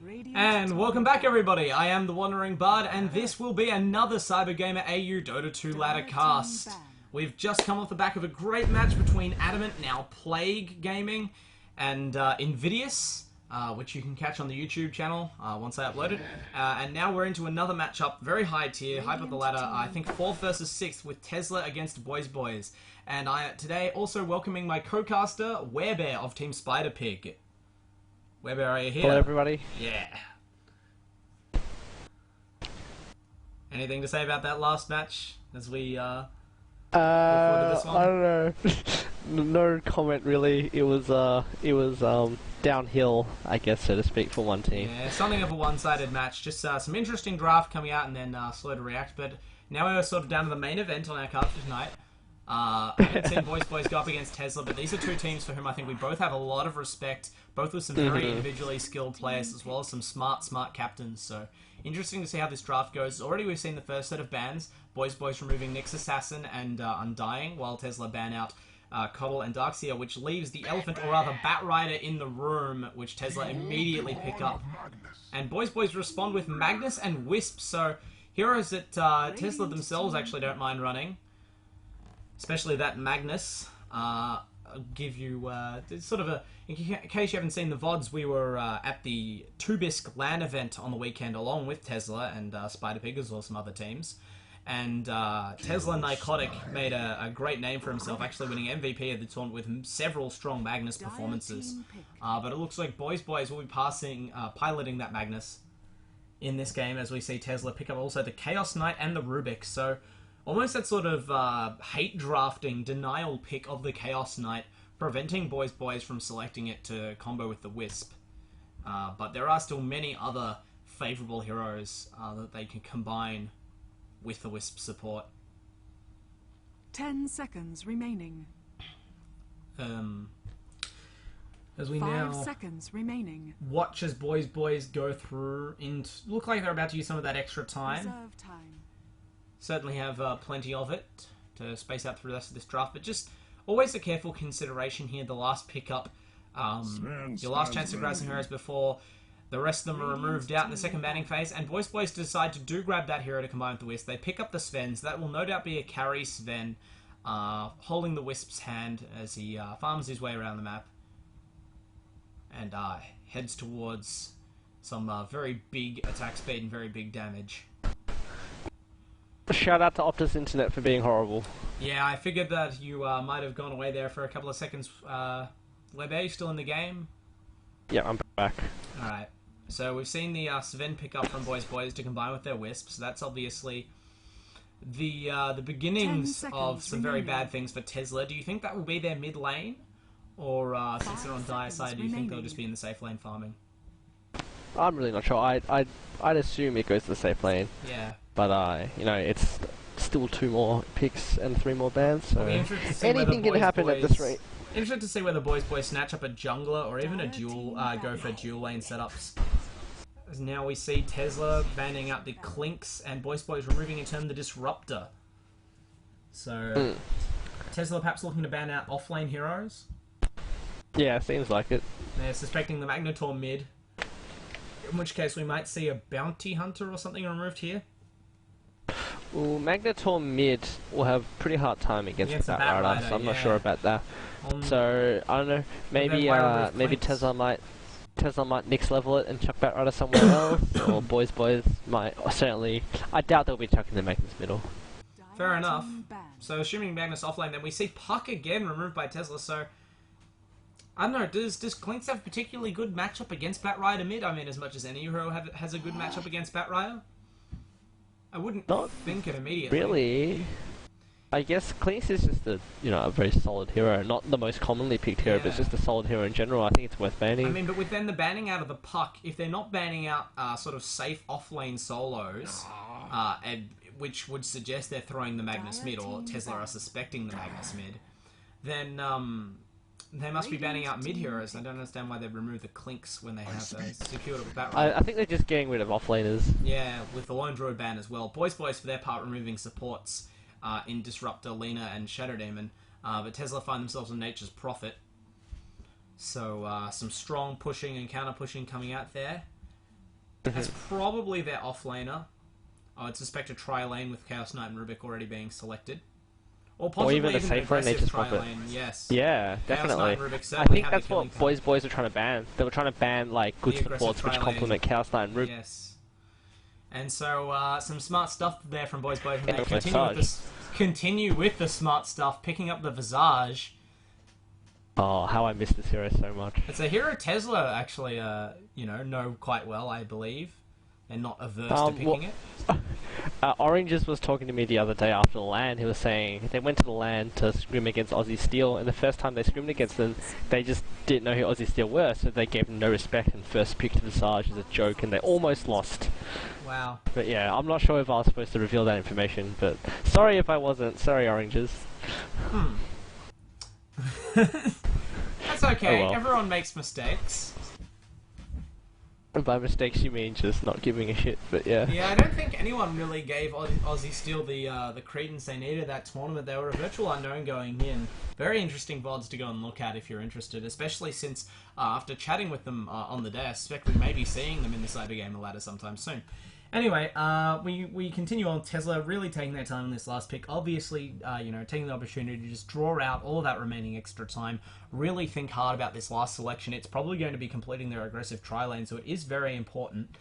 And welcome back, everybody. I am the Wandering Bard, and this will be another Cybergamer AU Dota 2 ladder cast. We've just come off the back of a great match between Adamant, now Plague Gaming, and Invidious, which you can catch on the YouTube channel once I upload it. And now we're into another matchup, very high tier, high up the ladder. I think 4th versus 6th with Tesla against Boysboys. And I today also welcoming my co-caster, Werebear of Team Spiderpig. Werebear, are you here? Hello, everybody. Yeah. Anything to say about that last match as we look forward to this one? I don't know. No comment really. It was downhill, I guess, so to speak, for one team. Yeah, something of a one-sided match. Just some interesting draft coming out and then slow to react. But now we're sort of down to the main event on our card for tonight. I haven't seen Boys go up against Tesla, but these are two teams for whom I think we both have a lot of respect, both with some very individually skilled players as well as some smart captains. So interesting to see how this draft goes. Already we've seen the first set of bans, Boys removing Nyx Assassin and Undying, while Tesla ban out Coddle and Darkseer, which leaves the Elephant, or rather Bat Rider, in the room, which Tesla immediately pick up. And Boys respond with Magnus and Wisp, so heroes that Tesla themselves actually don't mind running. Especially that Magnus, give you sort of a... In case you haven't seen the VODs, we were at the Tubisk LAN event on the weekend along with Tesla and Spiderpig, as well as some other teams. And Tesla Nycotic made a great name for himself, actually winning MVP of the tournament with several strong Magnus performances. But it looks like Boys will be piloting that Magnus in this game, as we see Tesla pick up also the Chaos Knight and the Rubik. So almost that sort of hate drafting denial pick of the Chaos Knight, preventing Boys from selecting it to combo with the Wisp. But there are still many other favourable heroes that they can combine with the Wisp support. 10 seconds remaining. As we 5 now seconds remaining. watch as Boys go through and look like they're about to use some of that extra time. Reserve time. Certainly have plenty of it to space out through the rest of this draft, but just always a careful consideration here. The last pickup, your last chance to grab some heroes before the rest of them are removed out in the second banning phase, and Boys decide to grab that hero to combine with the Wisp. They pick up the Sven, so that will no doubt be a carry Sven, holding the Wisp's hand as he farms his way around the map and heads towards some very big attack speed and very big damage. Shout out to Optus Internet for being horrible. Yeah, I figured that you might have gone away there for a couple of seconds. Werebear, you still in the game? Yeah, I'm back. Alright, so we've seen the Sven pick up from Boys to combine with their Wisp, so that's obviously the beginnings of some very bad things for Tesla. Do you think that will be their mid lane? Or since they're on dire side, do you think they'll just be in the safe lane farming? I'm really not sure. I'd assume it goes to the safe lane. Yeah. But, you know, it's still 2 more picks and 3 more bans, so anything can happen at this rate. Interested to see whether Boys snatch up a jungler or even a dual, go for dual lane setups. As now we see Tesla banning out the Clinks and Boys removing in turn the Disruptor. So, Tesla perhaps looking to ban out offlane heroes. Yeah, seems like it. They're suspecting the Magnetor mid. In which case we might see a Bounty Hunter or something removed here. Well, Magnetor mid will have pretty hard time against that Rider, so I'm not sure about that. So I don't know. Maybe Tesla might Nyx level it and chuck Bat Rider somewhere else, or Boys might. Certainly, I doubt they'll be chucking the Magnus middle. Fair enough. So assuming Magnus offlane, then we see Puck again removed by Tesla. So I don't know. Does Clinks have a particularly good matchup against Bat Rider mid? I mean, as much as any hero has a good matchup against Bat Rider. I wouldn't think it immediately. Really? I guess Clinks is just a very solid hero. Not the most commonly picked hero, but just a solid hero in general. I think it's worth banning. I mean, but with then the banning out of the Puck, if they're not banning out sort of safe offlane solos, which would suggest they're throwing the Magnus mid, or Tesla are suspecting the Magnus mid, then they must be banning out mid heroes. I don't understand why they've removed the Clinks when they have secured it with Bat Rider. I think they're just getting rid of offlaners. Yeah, with the Lone Druid ban as well. Boys for their part removing supports in Disruptor, Lena, and Shadow Demon. But Tesla find themselves in Nature's Prophet. So some strong pushing and counter pushing coming out there. as probably their offlaner. I would suspect a tri-lane with Chaos Knight and Rubik already being selected. Or possibly even a safe lane, they just pop it. Yes. Yeah, definitely. I think that's what Boys are trying to ban. They were trying to ban like good supports which complement Chaos Knight and Rubik. Yes. And so some smart stuff there from Boysboys. And they continue with the smart stuff, picking up the Visage. Oh, how I miss this hero so much. It's a hero Tesla actually, know quite well, I believe. They're not averse to picking it. Oranges was talking to me the other day after the LAN. He was saying they went to the LAN to scrim against Aussie Steel, and the first time they scrimmed against them, they just didn't know who Aussie Steel were, so they gave them no respect and first picked Visage as a joke, and they almost lost. Wow. But yeah, I'm not sure if I was supposed to reveal that information, but sorry if I wasn't. Sorry, Oranges. That's okay. Oh well. Everyone makes mistakes. And by mistakes you mean just not giving a shit, but yeah. Yeah, I don't think anyone really gave Aussie Steel the credence they needed that tournament. They were a virtual unknown going in. Very interesting VODs to go and look at if you're interested, especially since after chatting with them on the day, I suspect we may be seeing them in the Cybergamer ladder sometime soon. Anyway, we continue on. Tesla really taking their time in this last pick. Obviously, taking the opportunity to just draw out all of that remaining extra time. Really think hard about this last selection. It's probably going to be completing their aggressive tri-lane, so it is very important.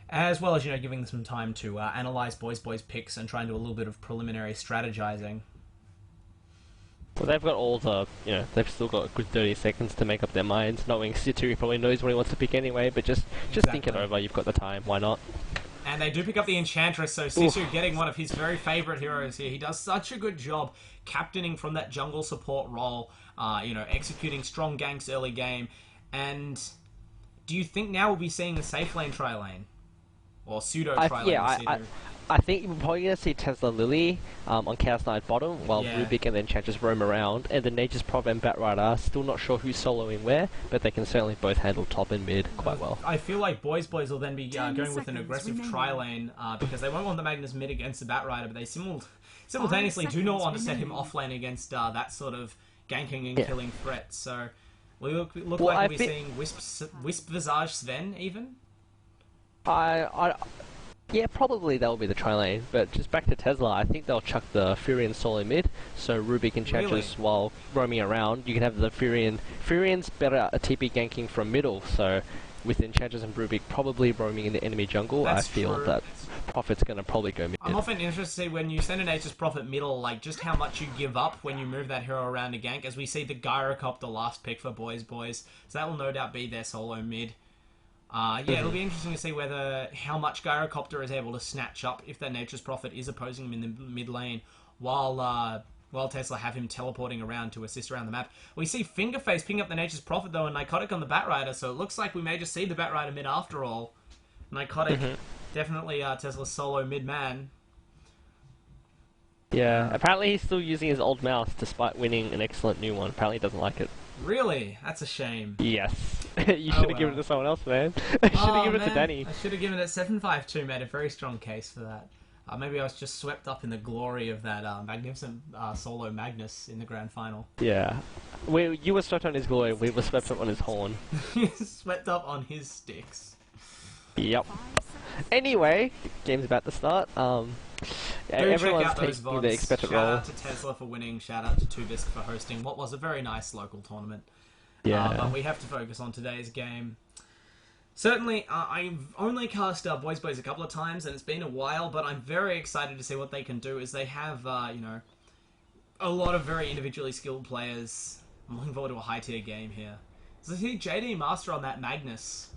As well as, giving them some time to analyze Boys picks and try and do a little bit of preliminary strategizing. Well, they've got all the, they've still got a good 30 seconds to make up their minds, knowing Situ probably knows what he wants to pick anyway, but just think it over, you've got the time, why not? And they do pick up the Enchantress, so Sisu getting one of his very favourite heroes here. He does such a good job captaining from that jungle support role, executing strong ganks early game. And do you think now we'll be seeing a safe lane tri-lane? Or pseudo tri-lane? I think you're probably going to see Tesla Lily on Chaos Knight bottom, while Rubik and then Enchantress roam around, and the Nature's Prop and Batrider, still not sure who's soloing where, but they can certainly both handle top and mid quite well. I feel like Boys will then be going with an aggressive tri-lane, because they won't want the Magnus mid against the Batrider, but they simultaneously do not want to set him off lane against that sort of ganking and killing threat. So we look like we'll be seeing Wisp Visage Sven even? Yeah, probably that'll be the tri-lane, but just back to Tesla, I think they'll chuck the Furion solo mid, so Rubik and Enchantress while roaming around, you can have the Furion. Furion's better at TP ganking from middle, so with Enchantress and Rubik probably roaming in the enemy jungle, I feel that Prophet's going to probably go mid. I'm often interested to see when you send a Nature's Prophet middle, like just how much you give up when you move that hero around to gank, as we see the Gyrocopter last pick for Boys, so that will no doubt be their solo mid. It'll be interesting to see how much Gyrocopter is able to snatch up if that Nature's Prophet is opposing him in the mid lane, while Tesla have him teleporting around to assist around the map. We see Fingerface picking up the Nature's Prophet though, and Nicotic on the Batrider, so it looks like we may just see the Batrider mid after all. Nicotic, definitely Tesla's solo mid man. Yeah, apparently he's still using his old mouse despite winning an excellent new one. Apparently he doesn't like it. Really? That's a shame. Yes. You should have given it to someone else, man. I should have given it to Danny. I should have given it 752, made a very strong case for that. Maybe I was just swept up in the glory of that magnificent solo Magnus in the grand final. Yeah. You were swept on his glory, we were swept up on his horn. Swept up on his sticks. Yep. Anyway, game's about to start. Everyone's taking the expected role. Shout out to Tesla for winning, shout out to Tubisk for hosting what was a very nice local tournament. Yeah. But we have to focus on today's game. Certainly, I've only cast Boys a couple of times, and it's been a while, but I'm very excited to see what they can do, as they have, a lot of very individually skilled players. I'm looking forward to a high-tier game here. So I see JD Master on that Magnus.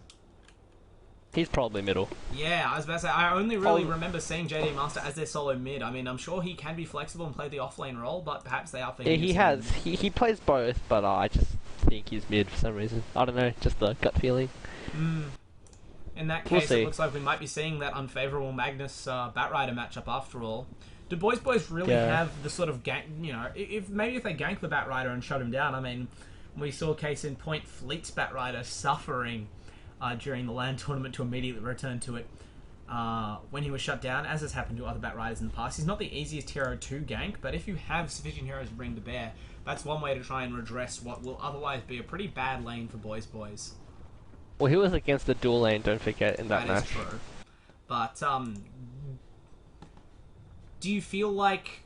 He's probably middle. Yeah, I was about to say, I only really remember seeing JD Master as their solo mid. I mean, I'm sure he can be flexible and play the offlane role, but perhaps they are thinking... Yeah, he plays both, but I just think he's mid for some reason. I don't know, just the gut feeling. In that case, it looks like we might be seeing that unfavourable Magnus Batrider matchup after all. Do Boys really have the sort of gank, if they gank the Batrider and shut him down? I mean, we saw a case in point Fleet's Batrider suffering during the LAN tournament to immediately return to it when he was shut down, as has happened to other Batriders in the past. He's not the easiest hero to gank, but if you have sufficient heroes to bring to bear, that's one way to try and redress what will otherwise be a pretty bad lane for Boys. Well, he was against the dual lane, don't forget, in that match. That is true. But, do you feel like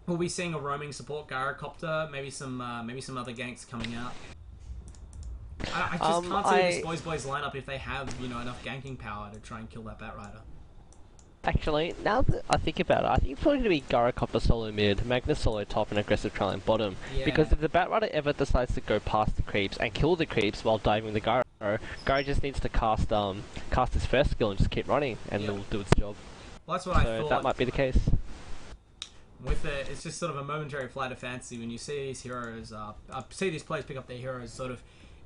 we'll be seeing a roaming support Gyrocopter? Maybe some other ganks coming out? I just can't see this Boysboys lineup if they have, you know, enough ganking power to try and kill that Batrider. Actually, now that I think about it, I think it's probably going to be Gyrocopter solo mid, Magnus solo top, and aggressive trailing bottom. Yeah. Because if the Batrider ever decides to go past the creeps and kill the creeps while diving the Gyro, Gyro just needs to cast his first skill and just keep running, and it'll do its job. Well, that's what I thought. That might be the case. With it, it's just sort of a momentary flight of fantasy when you see these heroes, see these players pick up their heroes, sort of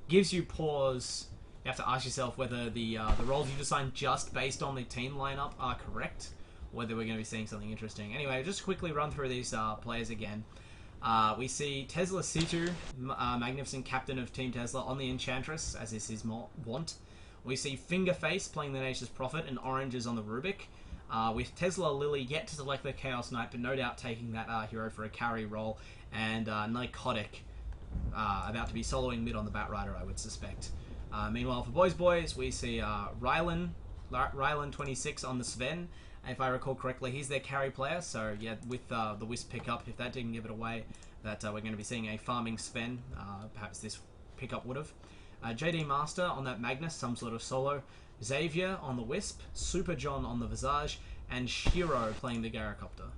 gives you pause. You have to ask yourself whether the roles you design just based on the team lineup are correct, or whether we're going to be seeing something interesting. Anyway, just quickly run through these players again. We see Tesla C2, magnificent captain of Team Tesla, on the Enchantress, as is his wont. We see Fingerface playing the Nature's Prophet, and Orange is on the Rubik. With Tesla Lily yet to select the Chaos Knight, but no doubt taking that hero for a carry role, and Narcotic about to be soloing mid on the Batrider, I would suspect. Meanwhile, for Boysboys, we see Rylan26 on the Sven. If I recall correctly, he's their carry player, so yeah, with the Wisp pickup, if that didn't give it away, that we're going to be seeing a farming Sven, perhaps this pickup would have. JD Master on that Magnus, some sort of solo. Xavier on the Wisp, Super John on the Visage, and Shiro playing the Gyrocopter.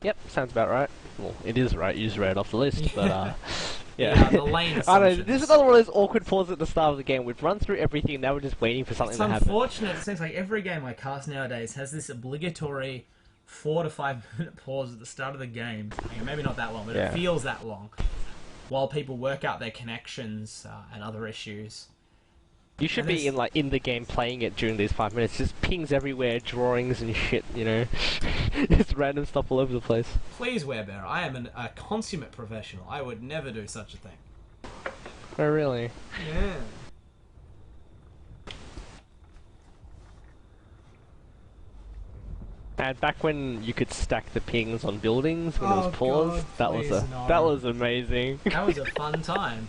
Yep, sounds about right. Well, it is right, you just read it off the list, but yeah, the lane I know, this is another one of those awkward pauses at the start of the game. We've run through everything, now we're just waiting for something to happen. It's unfortunate, it seems like every game I cast nowadays has this obligatory 4 to 5 minute pause at the start of the game. Maybe not that long, but it feels that long, while people work out their connections and other issues. You should be in the game playing it during these 5 minutes. Just pings everywhere, drawings and shit, you know. Just random stuff all over the place. Please, Werebear, I am a consummate professional. I would never do such a thing. Oh, really? Yeah. And back when you could stack the pings on buildings when it was paused, that was amazing. That was a fun time.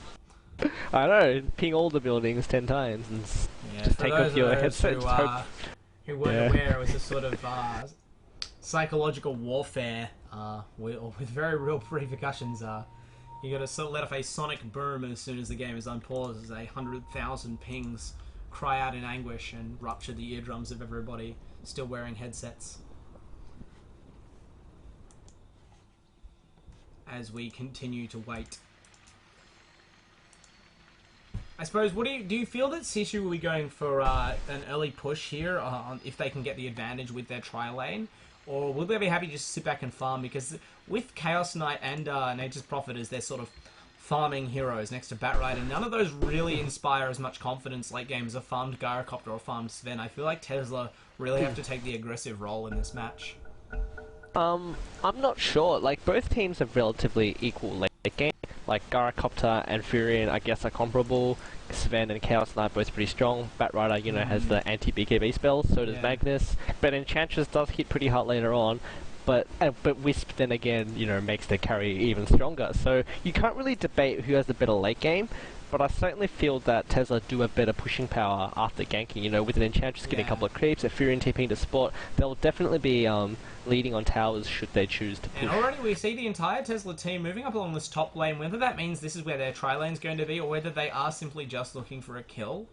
I know, ping all the buildings 10 times and just take off your headset. Who weren't aware, it was a sort of psychological warfare with very real repercussions. You got to sort of let off a sonic boom as soon as the game is unpaused, as 100,000 pings cry out in anguish and rupture the eardrums of everybody still wearing headsets. As we continue to wait. I suppose, do you feel that Sisu will be going for an early push here if they can get the advantage with their tri-lane? Or will they be happy to just sit back and farm? Because with Chaos Knight and Nature's Prophet as their sort of farming heroes next to Batrider, none of those really inspire as much confidence late game as a farmed Gyrocopter or farmed Sven. I feel like Tesla really have to take the aggressive role in this match. I'm not sure. Like, both teams have relatively equal late game. Like, Gyrocopter and Furion, I guess, are comparable. Sven and Chaos Knight both pretty strong. Batrider, you know, has the anti-BKB spells, so does Magnus. But Enchantress does hit pretty hard later on. But Wisp, then again, you know, makes their carry even stronger. So you can't really debate who has the better late game. But I certainly feel that Tesla do have better pushing power after ganking. You know, with an Enchantress getting a couple of creeps, a Furion TPing to support, they'll definitely be leading on towers should they choose to push. And already we see the entire Tesla team moving up along this top lane, whether that means this is where their tri-lane's going to be, or whether they are simply just looking for a kill.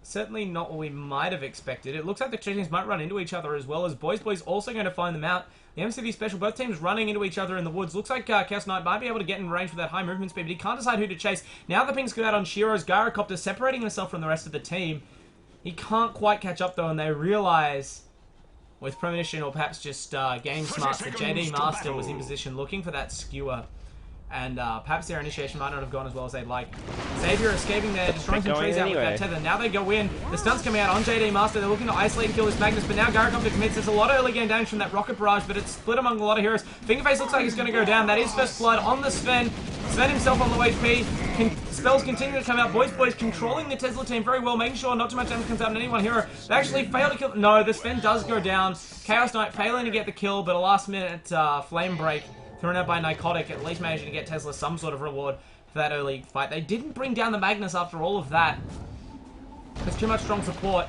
Certainly not what we might have expected. It looks like the two teams might run into each other as well, as Boysboys also going to find them out. The MCV special, both teams running into each other in the woods. Looks like Chaos Knight might be able to get in range with that high movement speed, but he can't decide who to chase. Now the pings come out on Shiro's Gyrocopter, separating himself from the rest of the team. He can't quite catch up though, and they realise, with premonition or perhaps just game smarts, that JD Master was in position looking for that skewer. And perhaps their initiation might not have gone as well as they'd like. Xavier escaping there, destroying some trees out with that tether. Now they go in. The stun's coming out on JD Master. They're looking to isolate and kill this Magnus, but now Gyrocopter commits. There's a lot of early game damage from that rocket barrage, but it's split among a lot of heroes. Fingerface looks like he's going to go down. That is first blood on the Sven. Sven himself on low HP. Spells continue to come out. Boys controlling the Tesla team very well, making sure not too much damage comes out on any one hero. They actually fail to kill. No, the Sven does go down. Chaos Knight failing to get the kill, but a last minute flame break thrown out by Narcotic, at least managing to get Tesla some sort of reward for that early fight. They didn't bring down the Magnus after all of that. There's too much strong support.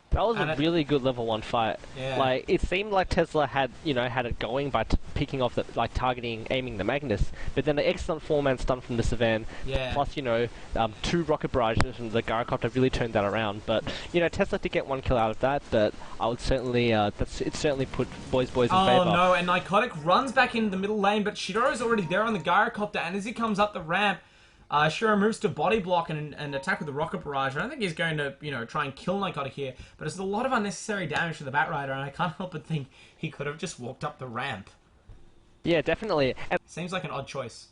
That was a really good level 1 fight. Yeah. Like, it seemed like Tesla had, had it going by picking off the, aiming the Magnus. But then the excellent 4-man stun from the Savan, plus, 2 rocket barrages from the Gyrocopter really turned that around. But, Tesla did get 1 kill out of that, but I would certainly, it certainly put Boysboys in favour. Oh no, and Narcotic runs back into the middle lane, but Shiro's already there on the Gyrocopter, and as he comes up the ramp, Shiro moves to body block and attack with the rocket barrage. I don't think he's going to, try and kill Narcotic here, but it's a lot of unnecessary damage to the Batrider, and I can't help but think he could have just walked up the ramp. Yeah, definitely. And seems like an odd choice.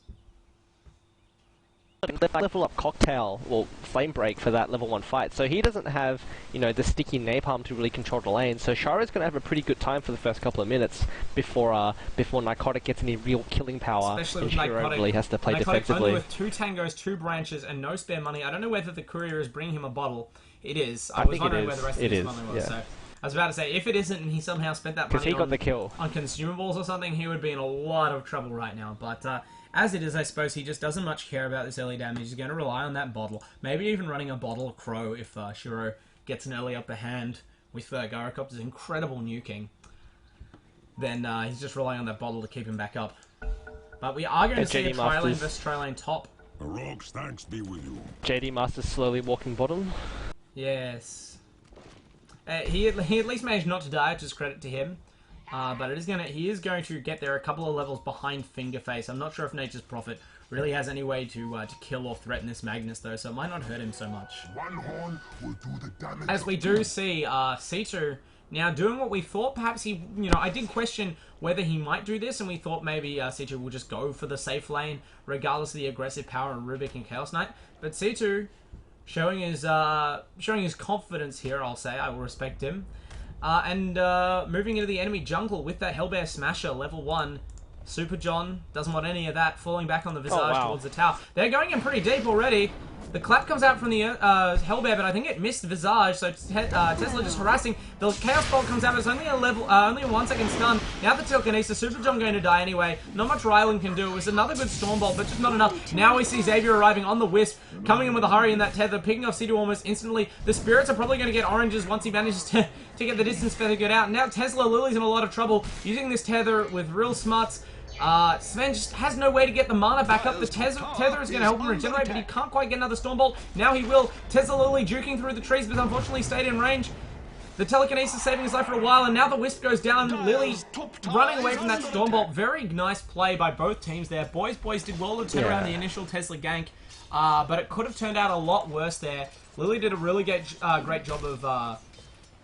Level up Cocktail, well, Flame Break for that level 1 fight, so he doesn't have, the sticky napalm to really control the lane, so Shiro's going to have a pretty good time for the first couple of minutes before Narcotic gets any real killing power. Especially with Shiro Narcotic. Really has to play Narcotic defensively. only with 2 tangos, 2 branches, and no spare money. I don't know whether the courier is bringing him a bottle. It is. I was wondering where the rest of his money was. So I was about to say, if it isn't and he somehow spent that money got the kill. On consumables or something, he would be in a lot of trouble right now. But as it is, I suppose he just doesn't much care about this early damage. He's going to rely on that bottle. Maybe even running a bottle of Crow if Shiro gets an early upper hand with Gyrocopter's incredible nuking. Then he's just relying on that bottle to keep him back up. But we are going to see a tri-lane versus tri-lane top. The rocks, thanks be with you. JD Masters slowly walking bottom. Yes. He at least managed not to die, which is credit to him. But he is going to get there a couple of levels behind Fingerface. I'm not sure if Nature's Prophet really has any way to kill or threaten this Magnus, though, so it might not hurt him so much. One horn will do the damage. As we do see C2 now doing what we thought. Perhaps he, I did question whether he might do this, and we thought maybe C2 will just go for the safe lane, regardless of the aggressive power of Rubik and Chaos Knight. But C2 showing his confidence here, I'll say. I will respect him. And moving into the enemy jungle with that Hellbear Smasher, level 1. Super John doesn't want any of that, falling back on the Visage towards the tower. They're going in pretty deep already. The clap comes out from the Hellbear, but I think it missed Visage, so Tesla just harassing. The Chaos Bolt comes out, but it's only a 1 second stun. Now the Telekinesis, Super John going to die anyway. Not much Rylan can do. It was another good Storm Bolt, but just not enough. Now we see Xavier arriving on the Wisp, coming in with a hurry in that tether, picking off C2 almost instantly. The Spirits are probably going to get oranges once he manages to get the distance figured out. Now Tesla Lily's in a lot of trouble, using this tether with real smarts. Sven just has no way to get the mana back up. The tether is going to help him regenerate, but he can't quite get another Storm Bolt. Now he will. Tesla Lily juking through the trees, but unfortunately stayed in range. The Telekinesis saving his life for a while, and now the Wisp goes down. Lily running away from that Storm Bolt. Very nice play by both teams there. Boys did well to turn around the initial Tesla gank, but it could have turned out a lot worse there. Lily did a really great job of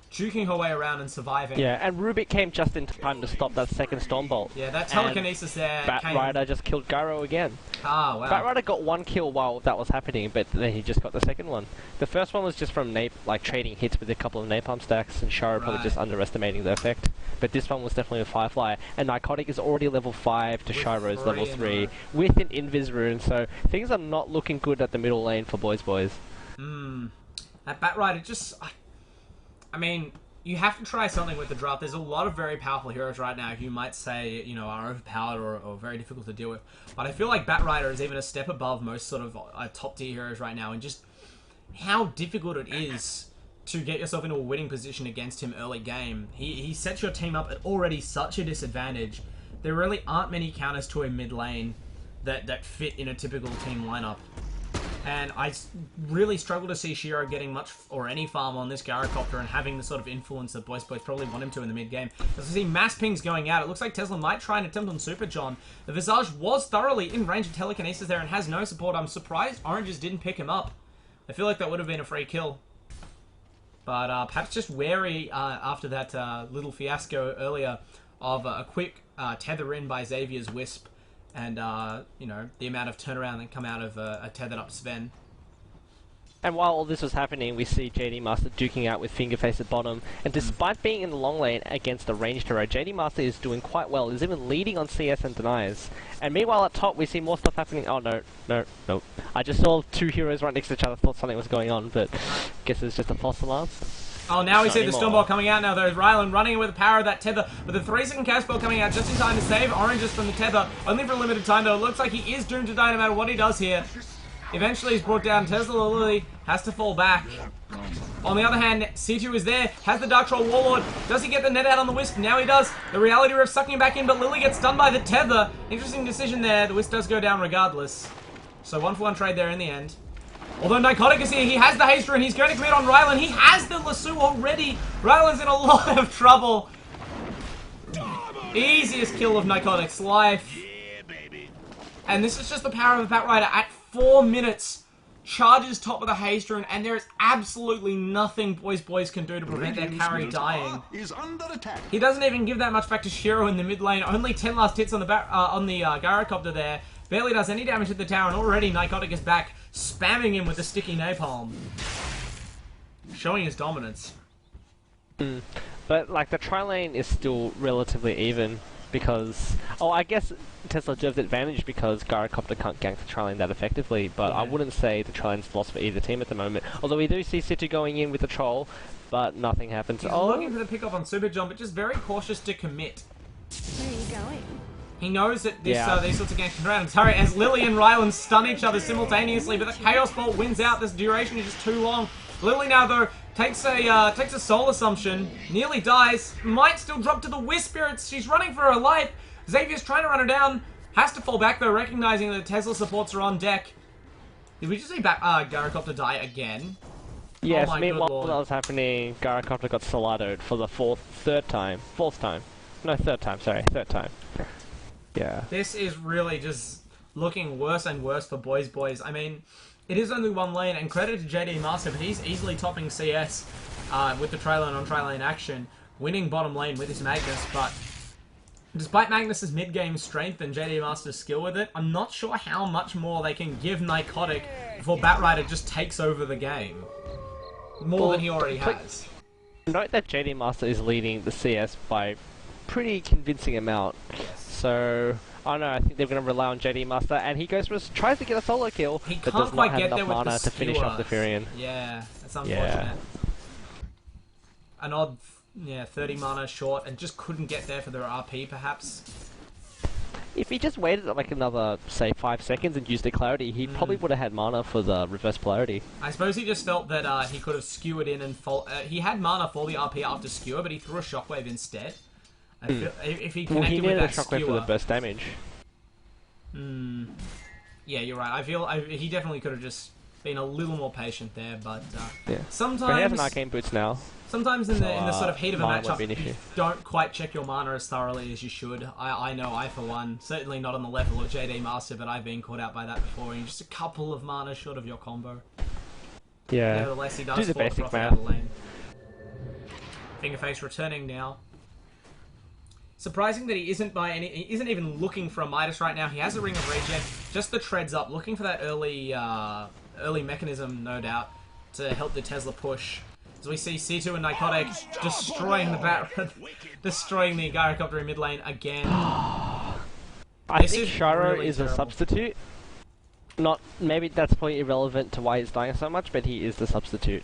juking her way around and surviving. Yeah, and Rubik came just in time to stop that second Storm Bolt. Yeah, that Telekinesis there Batrider just killed Gyro again. Ah, wow. Batrider got 1 kill while that was happening, but then he just got the second one. The first one was just from trading hits with a couple of napalm stacks, and Shiro probably just underestimating the effect. But this one was definitely a Firefly, and Narcotic is already level 5 to Shiro's level 3 with an Invis rune, so things are not looking good at the middle lane for Boys. That Batrider just... I mean, you have to try something with the draft. There's a lot of very powerful heroes right now who you might say, are overpowered or very difficult to deal with. But I feel like Batrider is even a step above most sort of top tier heroes right now, and just how difficult it is to get yourself into a winning position against him early game. He sets your team up at already such a disadvantage. There really aren't many counters to him mid lane that fit in a typical team lineup. And I really struggle to see Shiro getting much or any farm on this Gyrocopter and having the sort of influence that Boysboys probably want him to in the mid-game. As I see mass pings going out, it looks like Tesla might try an attempt on Super John. The Visage was thoroughly in range of Telekinesis there and has no support. I'm surprised Oranges didn't pick him up. I feel like that would have been a free kill. But perhaps just wary after that little fiasco earlier of a quick tether in by Xavier's Wisp. And, the amount of turnaround that come out of a tethered up Sven. And while all this was happening, we see JD Master duking out with Fingerface at bottom. And despite being in the long lane against a ranged hero, JD Master is doing quite well. He's even leading on CS and denies. And meanwhile at top, we see more stuff happening. Oh, no. I just saw 2 heroes right next to each other. Thought something was going on, but guess it's just a false alarm. Oh, now we see the Storm Ball coming out now, though. Rylan running with the power of that tether, with the 3-second Chaos Ball coming out just in time to save Oranges from the tether, only for a limited time, though. It looks like he is doomed to die no matter what he does here. Eventually, he's brought down. Tesla Lily has to fall back. On the other hand, C2 is there, has the Dark Troll Warlord. Does he get the net out on the Wisp? Now he does. The Reality Rift sucking him back in, but Lily gets stunned by the tether. Interesting decision there. The Wisp does go down regardless. So 1-for-1 trade there in the end. Although Nycotic is here, he has the Haster and he's going to commit on Rylan. He has the Lasso already. Rylan's in a lot of trouble. Easiest kill of Nycotic's life. And this is just the power of the Bat Rider at 4 minutes. Charges top of the Haster and there is absolutely nothing Boys can do to prevent their carry dying. He doesn't even give that much back to Shiro in the mid lane. Only 10 last hits on the Gyrocopter there. Barely does any damage to the tower, and already Nycotic is back, spamming him with the sticky napalm. Showing his dominance. But, like, the tri-lane is still relatively even, because... Oh, I guess Tesla deserves the advantage because Gyrocopter can't gank the tri-lane that effectively, but yeah. I wouldn't say the tri-lane's lost for either team at the moment. Although we do see Situ going in with the troll, but nothing happens. He's looking for the pick-up on Super John, but just very cautious to commit. Where are you going? He knows that this, these sorts of games can drown him. Sorry, as Lily and Rylan stun each other simultaneously, but the Chaos Bolt wins out. This duration is just too long. Lily now, though, takes a Soul Assumption, nearly dies, might still drop to the Wisp Spirits. She's running for her life. Xavier's trying to run her down, has to fall back, though, recognizing that Tesla supports are on deck. Did we just see Gyrocopter die again? Yes, meanwhile that was happening, Gyrocopter got Soladoed for the third time. No, third time. Yeah. This is really just looking worse and worse for Boys. I mean, it is only one lane, and credit to JD Master, but he's easily topping CS with the tri-lane on tri-lane action, winning bottom lane with his Magnus, but despite Magnus's mid-game strength and JD Master's skill with it, I'm not sure how much more they can give Nycotic before Batrider just takes over the game. More than he already has. Note that JD Master is leading the CS by pretty convincing amount. Yes. So, I don't know, I think they're going to rely on JD Master, and he tries to get a solo kill, but does not have enough mana to finish off the Furion. Yeah, that's unfortunate. An odd, 30 mana short, and just couldn't get there for the RP, perhaps. If he just waited like another, say, 5 seconds and used the clarity, he probably would have had mana for the reverse polarity. I suppose he just felt that he could have skewered in and he had mana for the RP after skewer, but he threw a shockwave instead. I feel, if he connected with that shockwave for the burst damage. Yeah, you're right. I feel he definitely could have just been a little more patient there, but sometimes. But he has an arcane boots now. Sometimes in the sort of heat of a matchup, you don't quite check your mana as thoroughly as you should. I know I for one, certainly not on the level of JD Master, but I've been caught out by that before. And just a couple of mana short of your combo. Yeah. Nevertheless, he does do the fall basic out of the lane. Fingerface returning now. Surprising that he isn't even looking for a Midas right now. He has a Ring of Regen, just the treads up, looking for that early mechanism, no doubt, to help the Tesla push. As we see C2 and Nycotic destroying destroying the Gyrocopter in mid lane again. I think Shiro really is terrible. a substitute. Maybe that's probably irrelevant to why he's dying so much, but he is the substitute.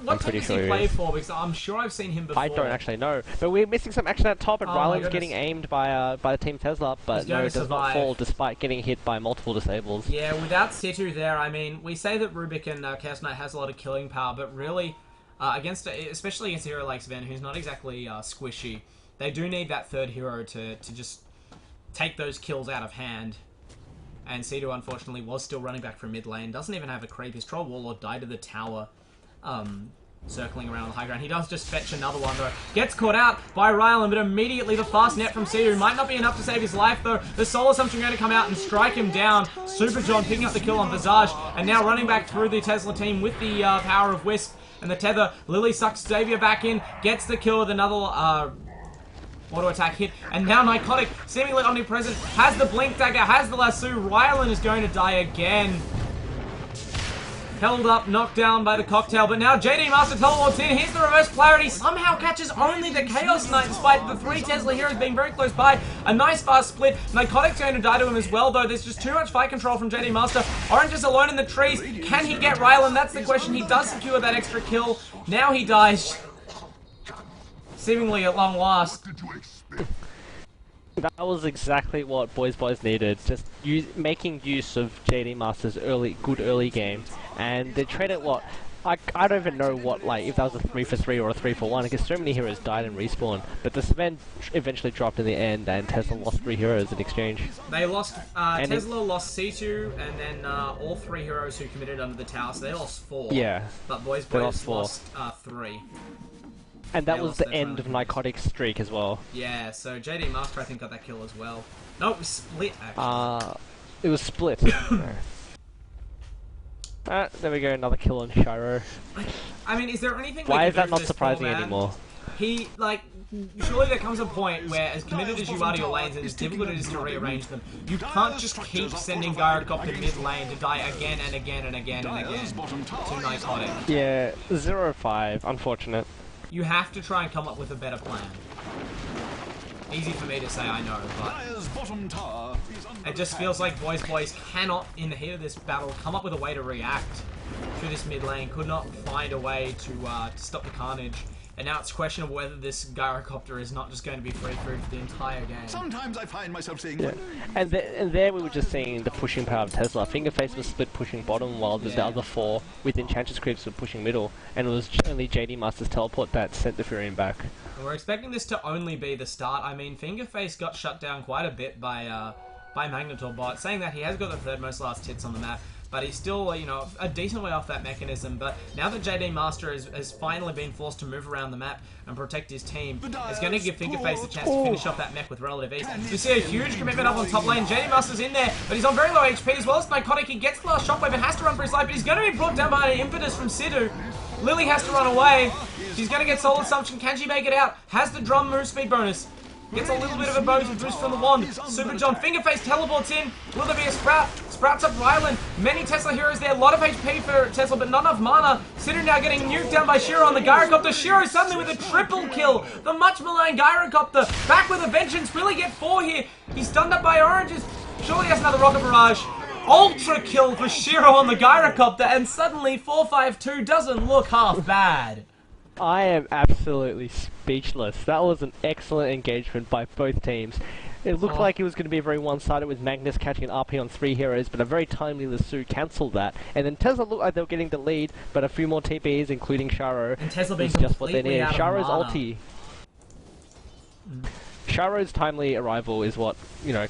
What team does he play for? Because I'm sure I've seen him before. I don't actually know. But we're missing some action at top, and Rylan's getting aimed by the Team Tesla, but no, does not fall despite getting hit by multiple disables. Yeah, without Situ there, I mean, we say that Rubik and Chaos Knight has a lot of killing power, but really, especially against a hero like Sven, who's not exactly squishy, they do need that third hero to just take those kills out of hand. And Situ, unfortunately, was still running back from mid lane. Doesn't even have a creep. His Troll Warlord died to the tower. Circling around the high ground. He does just fetch another one, though. Gets caught out by Rylan, but immediately the fast net from Situ might not be enough to save his life, though. The Soul Assumption going to come out and strike him down. Super John picking up the kill on Visage, and now running back through the Tesla team with the power of Wisp and the tether. Lily sucks Xavier back in, gets the kill with another auto attack hit, and now Nycotic, seemingly omnipresent, has the Blink Dagger, has the Lasso. Rylan is going to die again. Held up, knocked down by the cocktail, but now JD Master teleports in. Here's the reverse polarity. Somehow catches only the Chaos Knight, despite the 3 Tesla heroes being very close by. A nice fast split. Nycotic's going to die to him as well, though. There's just too much fight control from JD Master. Orange is alone in the trees. Can he get Rylan? That's the question. He does secure that extra kill. Now he dies. seemingly at long last. What did you expect? That was exactly what Boysboys needed, just making use of JD Master's good early game, and they traded what, I don't even know what, like, if that was a 3-for-3 or a 3-for-1, because so many heroes died and respawned, but this event eventually dropped in the end, and Tesla lost 3 heroes in exchange. They lost, Tesla lost C2, and then all 3 heroes who committed under the tower, so they lost 4. Yeah. But Boysboys lost 3. And that was the end of Narcotic's streak as well. Yeah, so JD Master I think got that kill as well. No, it was split actually. It was split. There we go, another kill on Shiro. I mean, is there anything Why is that not this surprising poor man? anymore? He, like, surely there comes a point where, as committed as you are to your lanes and as difficult it is to rearrange them, you can't just keep sending Gyrocopter mid lane to die again and again and again and again to Narcotic. Yeah, 0-5, unfortunate. You have to try and come up with a better plan. Easy for me to say, I know, but it just feels like Boysboys cannot, in the heat of this battle, come up with a way to react to this mid lane. Could not find a way to stop the carnage. And now it's questionable whether this Gyrocopter is not just going to be free food for the entire game. Sometimes I find myself saying, yeah. And there we were just seeing the pushing power of Tesla. Fingerface was split pushing bottom, while the other 4 with Enchantress creeps were pushing middle, and it was only JD Master's teleport that sent the Furion back. And we're expecting this to only be the start. I mean, Fingerface got shut down quite a bit by Magnetorbot, saying that he has got the 3rd most last hits on the map. But he's still, you know, a decent way off that mechanism. But now that JD Master has finally been forced to move around the map and protect his team, it's going to give Fingerface a chance to finish off that mech with relative ease. You see a huge commitment up on top lane. JD Master's in there, but he's on very low HP as well as Narcotic. He gets the last shockwave and has to run for his life, but he's going to be brought down by an impetus from Sidhu. Lily has to run away. She's going to get Soul Assumption. Can she make it out? Has the drum move speed bonus. Gets a little bit of a boost from the wand. Super John, Fingerface teleports in. Will there be a Sprout? Sprouts up Ryland. Many Tesla heroes there. A lot of HP for Tesla, but not enough mana. Sidhu now getting nuked down by Shiro on the Gyrocopter. Shiro suddenly with a triple kill. The much maligned Gyrocopter. Back with a vengeance. Will he get 4 here? He's stunned up by oranges. Surely has another rocket barrage. Ultra kill for Shiro on the Gyrocopter. And suddenly 4-5-2 doesn't look half bad. I am absolutely speechless. That was an excellent engagement by both teams. It looked like it was going to be very one-sided with Magnus catching an RP on 3 heroes, but a very timely Lasso cancelled that. And then Tesla looked like they were getting the lead, but a few more TPs, including Shiro, and Tesla being was just what they needed. Shiro's ulti. Shiro's timely arrival is what, you know,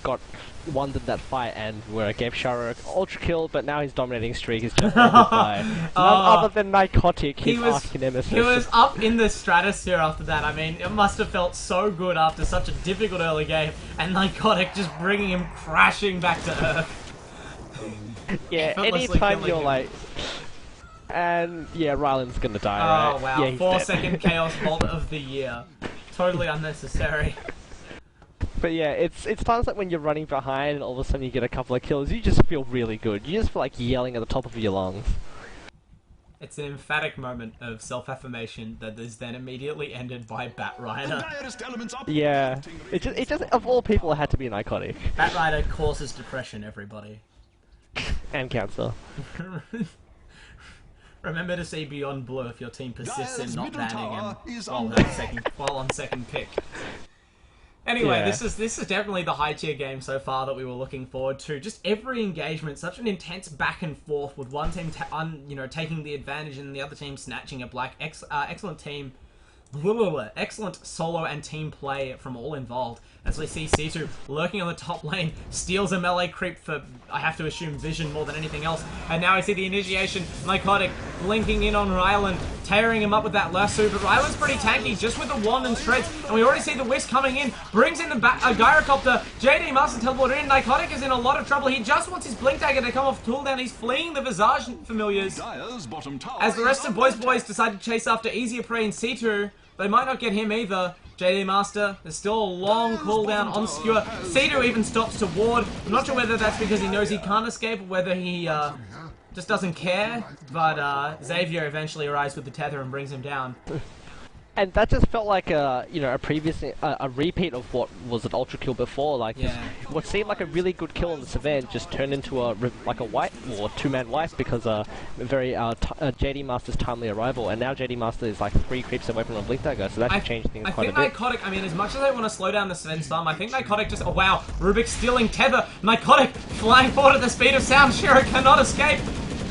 won that fight, and where gave Shiro an ultra kill, but now his dominating streak is just ended by none other than Narcotic, his arch-nemesis. He was up in the stratosphere after that. I mean, it must have felt so good after such a difficult early game, and Narcotic just bringing him crashing back to Earth. Yeah, anytime you're like... And yeah, Ryland's gonna die, right? Oh wow, yeah, 4-second Chaos Bolt of the year. Totally unnecessary. But yeah, it's times like when you're running behind and all of a sudden you get a couple of kills, you just feel really good. You just feel like yelling at the top of your lungs. It's an emphatic moment of self-affirmation that is then immediately ended by Batrider. Yeah, it just of all people it had to be Narcotic. Batrider causes depression, everybody. And cancer. Remember to see Beyond Blue if your team persists in not banning him while on second pick. Anyway, yeah. this is definitely the high tier game so far that we were looking forward to. Just every engagement, such an intense back and forth with one team, taking the advantage and the other team snatching it. Excellent team, excellent solo and team play from all involved. As we see C2 lurking on the top lane, steals a melee creep for, I have to assume, vision more than anything else. And now we see the initiation, Narcotic blinking in on Ryland, tearing him up with that lasso. But Ryland's pretty tanky, just with the wand and shreds. And we already see the Wisp coming in, brings in the Gyrocopter. JD Master teleported in. Narcotic is in a lot of trouble. He just wants his Blink Dagger to come off cooldown. He's fleeing the Visage familiars. As the rest of Boys decide to chase after easier prey in C2, they might not get him either. JD Master, there's still a long cooldown on Skewer. C2 even stops to ward. I'm not sure whether that's because he knows he can't escape or whether he just doesn't care. But Xavier eventually arrives with the tether and brings him down. And that just felt like a, you know, a repeat of what was an ultra kill before. Like, what seemed like a really good kill on the Savannah just turned into a wipe or two-man wipe because JD Master's timely arrival, and now JD Master is like 3 creeps away from a blink dagger, so that should change things quite a bit. I think Nycotic, I mean, as much as I want to slow down the Savannah storm, I think Nycotic just, oh wow, Rubik stealing tether, Nycotic flying forward at the speed of sound, Shiro cannot escape.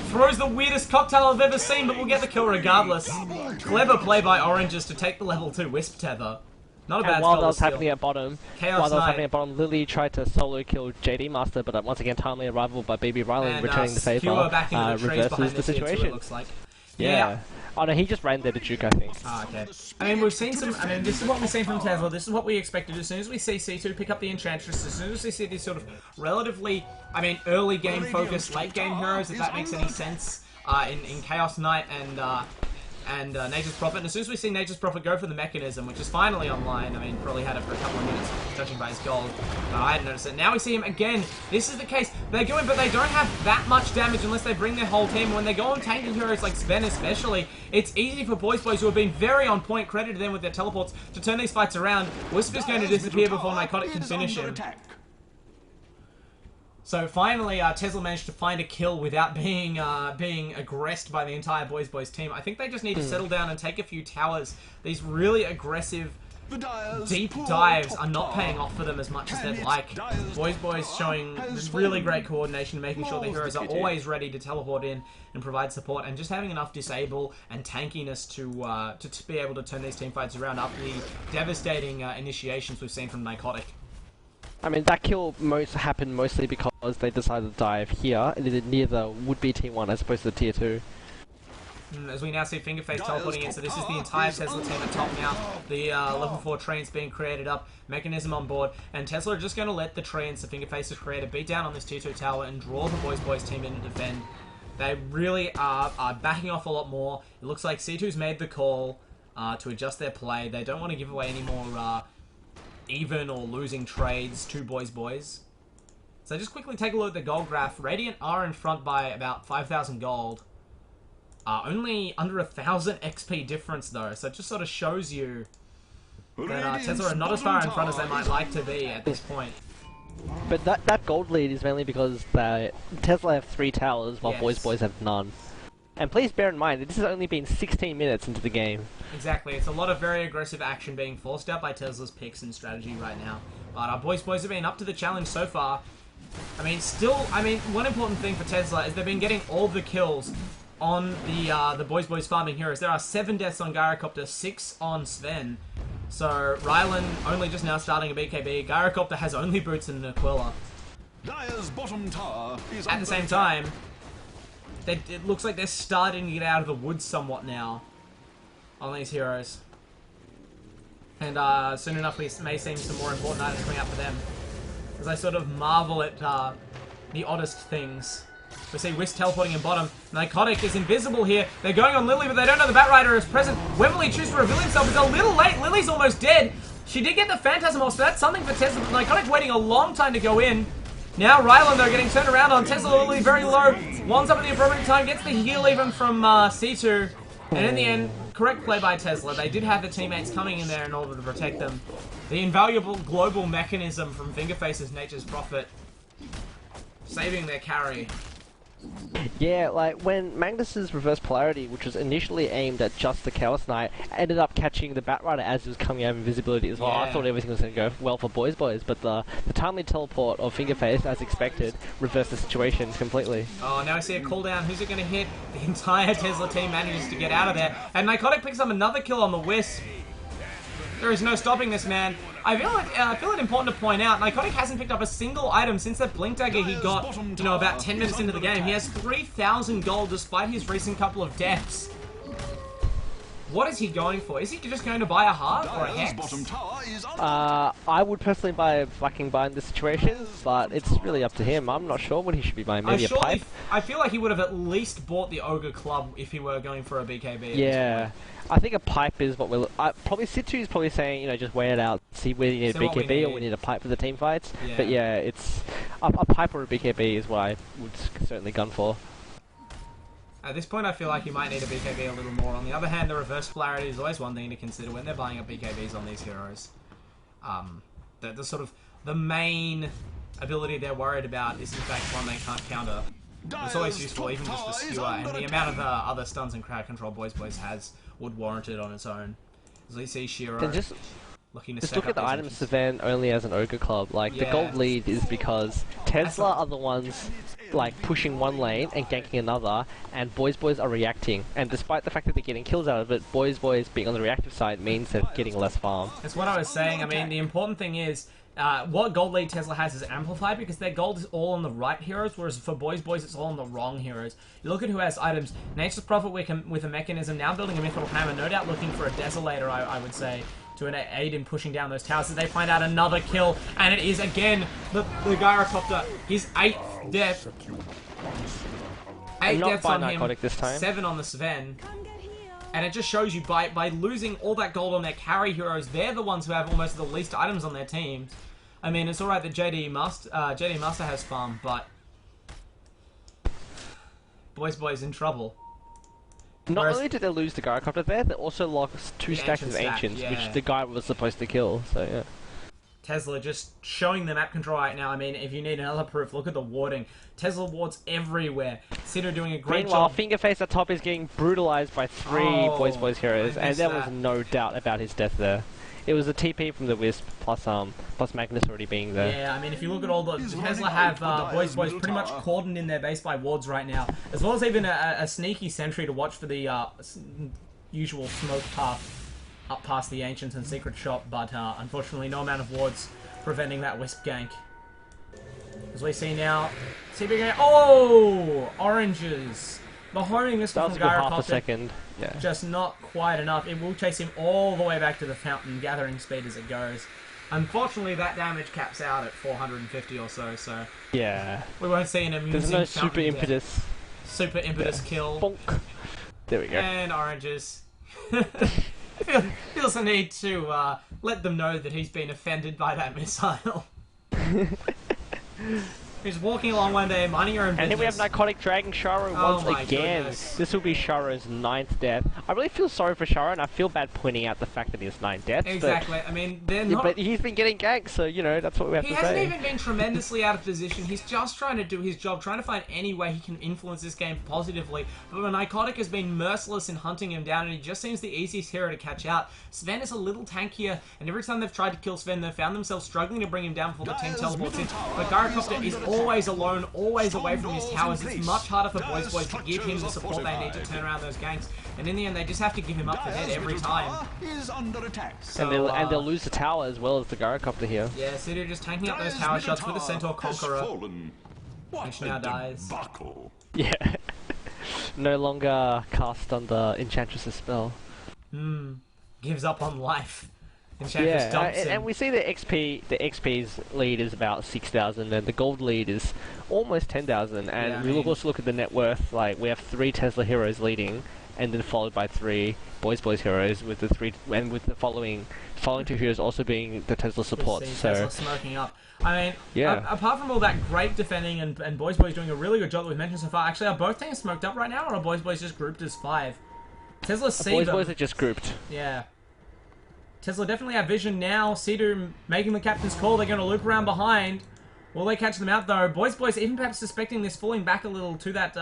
Throws the weirdest cocktail I've ever seen, but we'll get the kill regardless. Clever play by Oranges to take the level 2 Wisp tether. Not a bad spell. While that was happening at bottom, Lily tried to solo kill JD Master, but once again, timely arrival by BB Ryland returning the favor reverses the situation. It looks like. Yeah. Oh no, he just ran there to juke, I think. Ah, okay. I mean, we've seen some. I mean, this is what we've seen from Tesla. This is what we expected. As soon as we see C2 pick up the Enchantress, as soon as we see these sort of relatively, I mean, early game focused, late game heroes, if that makes any sense, in Chaos Knight and Nature's Prophet. And as soon as we see Nature's Prophet go for the mechanism, which is finally online, I mean, probably had it for a couple of minutes, judging by his gold. I hadn't noticed it. Now we see him again. This is the case. They go in, but they don't have that much damage unless they bring their whole team. When they go on tanking heroes like Sven especially, it's easy for Boysboys, who have been very on point, credit to them with their teleports, to turn these fights around. Wisp is going to disappear before Nycotic can finish him. So finally, Tesla managed to find a kill without being aggressed by the entire Boysboys team. I think they just need to settle down and take a few towers. These really aggressive, deep dives are not paying off for them as much as they'd like. Boysboys showing really great coordination, making sure the heroes are always ready to teleport in and provide support, and just having enough disable and tankiness to be able to turn these team fights around after the devastating initiations we've seen from Nycotic. I mean, that kill happened mostly because they decided to dive here, near the would-be Team 1 as opposed to the Tier 2. As we now see Fingerface teleporting in, so this is the entire Tesla team at top now. The level 4 trains being created up, mechanism on board, and Tesla are just going to let the trains, the Fingerfaces create a beatdown on this Tier 2 tower and draw the Boys team in to defend. They really are backing off a lot more. It looks like C2's made the call to adjust their play. They don't want to give away any more even or losing trades to Boys. So just quickly take a look at the gold graph. Radiant are in front by about 5,000 gold. Only under 1,000 XP difference though, so it just sort of shows you that Tesla are not as far in front as they might like to be at this point. But that gold lead is mainly because Tesla have 3 towers while Boys have none. And please bear in mind that this has only been 16 minutes into the game. Exactly, it's a lot of very aggressive action being forced out by Tesla's picks and strategy right now. But our Boys have been up to the challenge so far. I mean, one important thing for Tesla is they've been getting all the kills on the Boys farming heroes. There are 7 deaths on Gyrocopter, 6 on Sven. So Rylan only just now starting a BKB. Gyrocopter has only boots and an Aquila. At the same time, it looks like they're starting to get out of the woods somewhat now on these heroes. And soon enough we may see some more important items coming up for them. As I sort of marvel at the oddest things. We see Wisp teleporting in bottom. Nycotic is invisible here. They're going on Lily, but they don't know the Batrider is present. Wembley chooses to reveal himself. It's a little late. Lily's almost dead. She did get the Phantasm off, so that's something for Tesla. But Nycotic's waiting a long time to go in. Now Ryland, though, getting turned around on Tesla. Lily very low. Wands up at the appropriate time. Gets the heal even from C2. And in the end, correct play by Tesla. They did have the teammates coming in there in order to protect them. The invaluable global mechanism from Fingerface's Nature's Prophet saving their carry. Yeah, like when Magnus's reverse polarity, which was initially aimed at just the Chaos Knight, ended up catching the Batrider as it was coming out of invisibility as well. Yeah. I thought everything was going to go well for Boys, but the timely teleport of Fingerface, as expected, reversed the situation completely. Oh, now I see a cooldown. Who's it going to hit? The entire Tesla team manages to get out of there. And Nycotic picks up another kill on the Wisp. There is no stopping this man. I feel it important to point out, Nycotic hasn't picked up a single item since that Blink Dagger he got, about 10 minutes into the game. He has 3,000 gold despite his recent couple of deaths. What is he going for? Is he just going to buy a heart or a hex? I would personally buy a fucking buy in this situation, but it's really up to him. I'm not sure what he should be buying. Maybe a pipe? I feel like he would have at least bought the Ogre Club if he were going for a BKB. Yeah. I think a pipe is what we're... probably Situ is probably saying, just wait it out, see whether you need a BKB or we need a pipe for the team fights. Yeah. But yeah, it's... A pipe or a BKB is what I would certainly gun for. At this point, I feel like you might need a BKB a little more. On the other hand, the reverse polarity is always one thing to consider when they're buying up BKBs on these heroes. The sort of the main ability they're worried about is in fact one they can't counter. It's always useful, even just the skewer, and the amount of other stuns and crowd control Boysboys has would warrant it on its own. As we see Shiro looking to just look at the items Sven only as an ogre club. Like the gold lead is because Tesla are the ones like pushing one lane and ganking another, and Boysboys are reacting. And despite the fact that they're getting kills out of it, Boysboys being on the reactive side means they're getting less farm. That's what I was saying. I mean, the important thing is what gold lead Tesla has is amplified because their gold is all on the right heroes, whereas for Boysboys it's all on the wrong heroes. You look at who has items. Nature's Prophet with a mechanism, now building a Mythical Hammer, no doubt looking for a Desolator, I would say, to aid in pushing down those towers. So they find out another kill, and it is again the Gyrocopter. His 8th death. 8 deaths on him, this time. 7 on the Sven. And it just shows you, by losing all that gold on their carry heroes, they're the ones who have almost the least items on their teams. I mean, it's alright that JD Master has farm, but Boysboys in trouble. Not only did they lose the Gyrocopter there, they also lost 2 stacks of Ancients, which the guy was supposed to kill, so yeah. Tesla just showing the map control right now. I mean, if you need another proof, look at the warding. Tesla wards everywhere. Sitter doing a great job. Meanwhile, Fingerface at top is getting brutalized by 3 Boysboys heroes, and there was no doubt about his death there. It was a TP from the Wisp, plus Magnus already being there. Yeah, I mean, if you look at all the... Tesla have Boysboys pretty much cordoned in their base by wards right now, as well as even a sneaky sentry to watch for the usual smoke path up past the Ancients and Secret Shop, but unfortunately no amount of wards preventing that Wisp gank. As we see now, Cybergamer... Oh! Oranges! The homing missile from Gyrocopter, just not quite enough. It will chase him all the way back to the fountain, gathering speed as it goes. Unfortunately, that damage caps out at 450 or so, so... Yeah. We won't see an amusing There's no super impetus. Super impetus kill. Bonk. There we go. And Oranges. Feels the need to let them know that he's been offended by that missile. He's walking along one day, minding your own business. And here we have Narcotic Dragon Sharo once again. Goodness. This will be Sharo's 9th death. I really feel sorry for Sharo, and I feel bad pointing out the fact that he has 9 deaths. Exactly. I mean, they're not... But he's been getting ganked, so, you know, that's what we have to say. He hasn't even been tremendously out of position. He's just trying to do his job, trying to find any way he can influence this game positively. But Narcotic has been merciless in hunting him down, and he just seems the easiest hero to catch out. Sven is a little tankier, and every time they've tried to kill Sven, they've found themselves struggling to bring him down before the team teleports in. But Gyrocopter is always alone, always away from his towers. It's much harder for Boysboys to give him the support they need to turn around those ganks. And in the end, they just have to give him up for dead every time. So, and they'll lose the tower as well as the Gyrocopter here. Yeah, Sidu just tanking up those tower shots with the Centaur Conqueror, which now dies. Yeah. No longer cast under Enchantress's spell. Gives up on life. And we see the XP's lead is about 6,000, and the gold lead is almost 10,000. And we also look at the net worth. Like, we have 3 Tesla heroes leading, and then followed by 3 Boysboys heroes, with the 3 and with the following 2 heroes also being the Tesla support. So Tesla smoking up. I mean, apart from all that great defending and Boysboys doing a really good job that we've mentioned so far, actually, are both teams smoked up right now, or are Boysboys just grouped as 5? Tesla see them. Boysboys are just grouped. Yeah. Tesla definitely have vision now. Cedu making the captain's call. They're going to loop around behind. Will they catch them out, though? Boysboys even perhaps suspecting this, falling back a little to that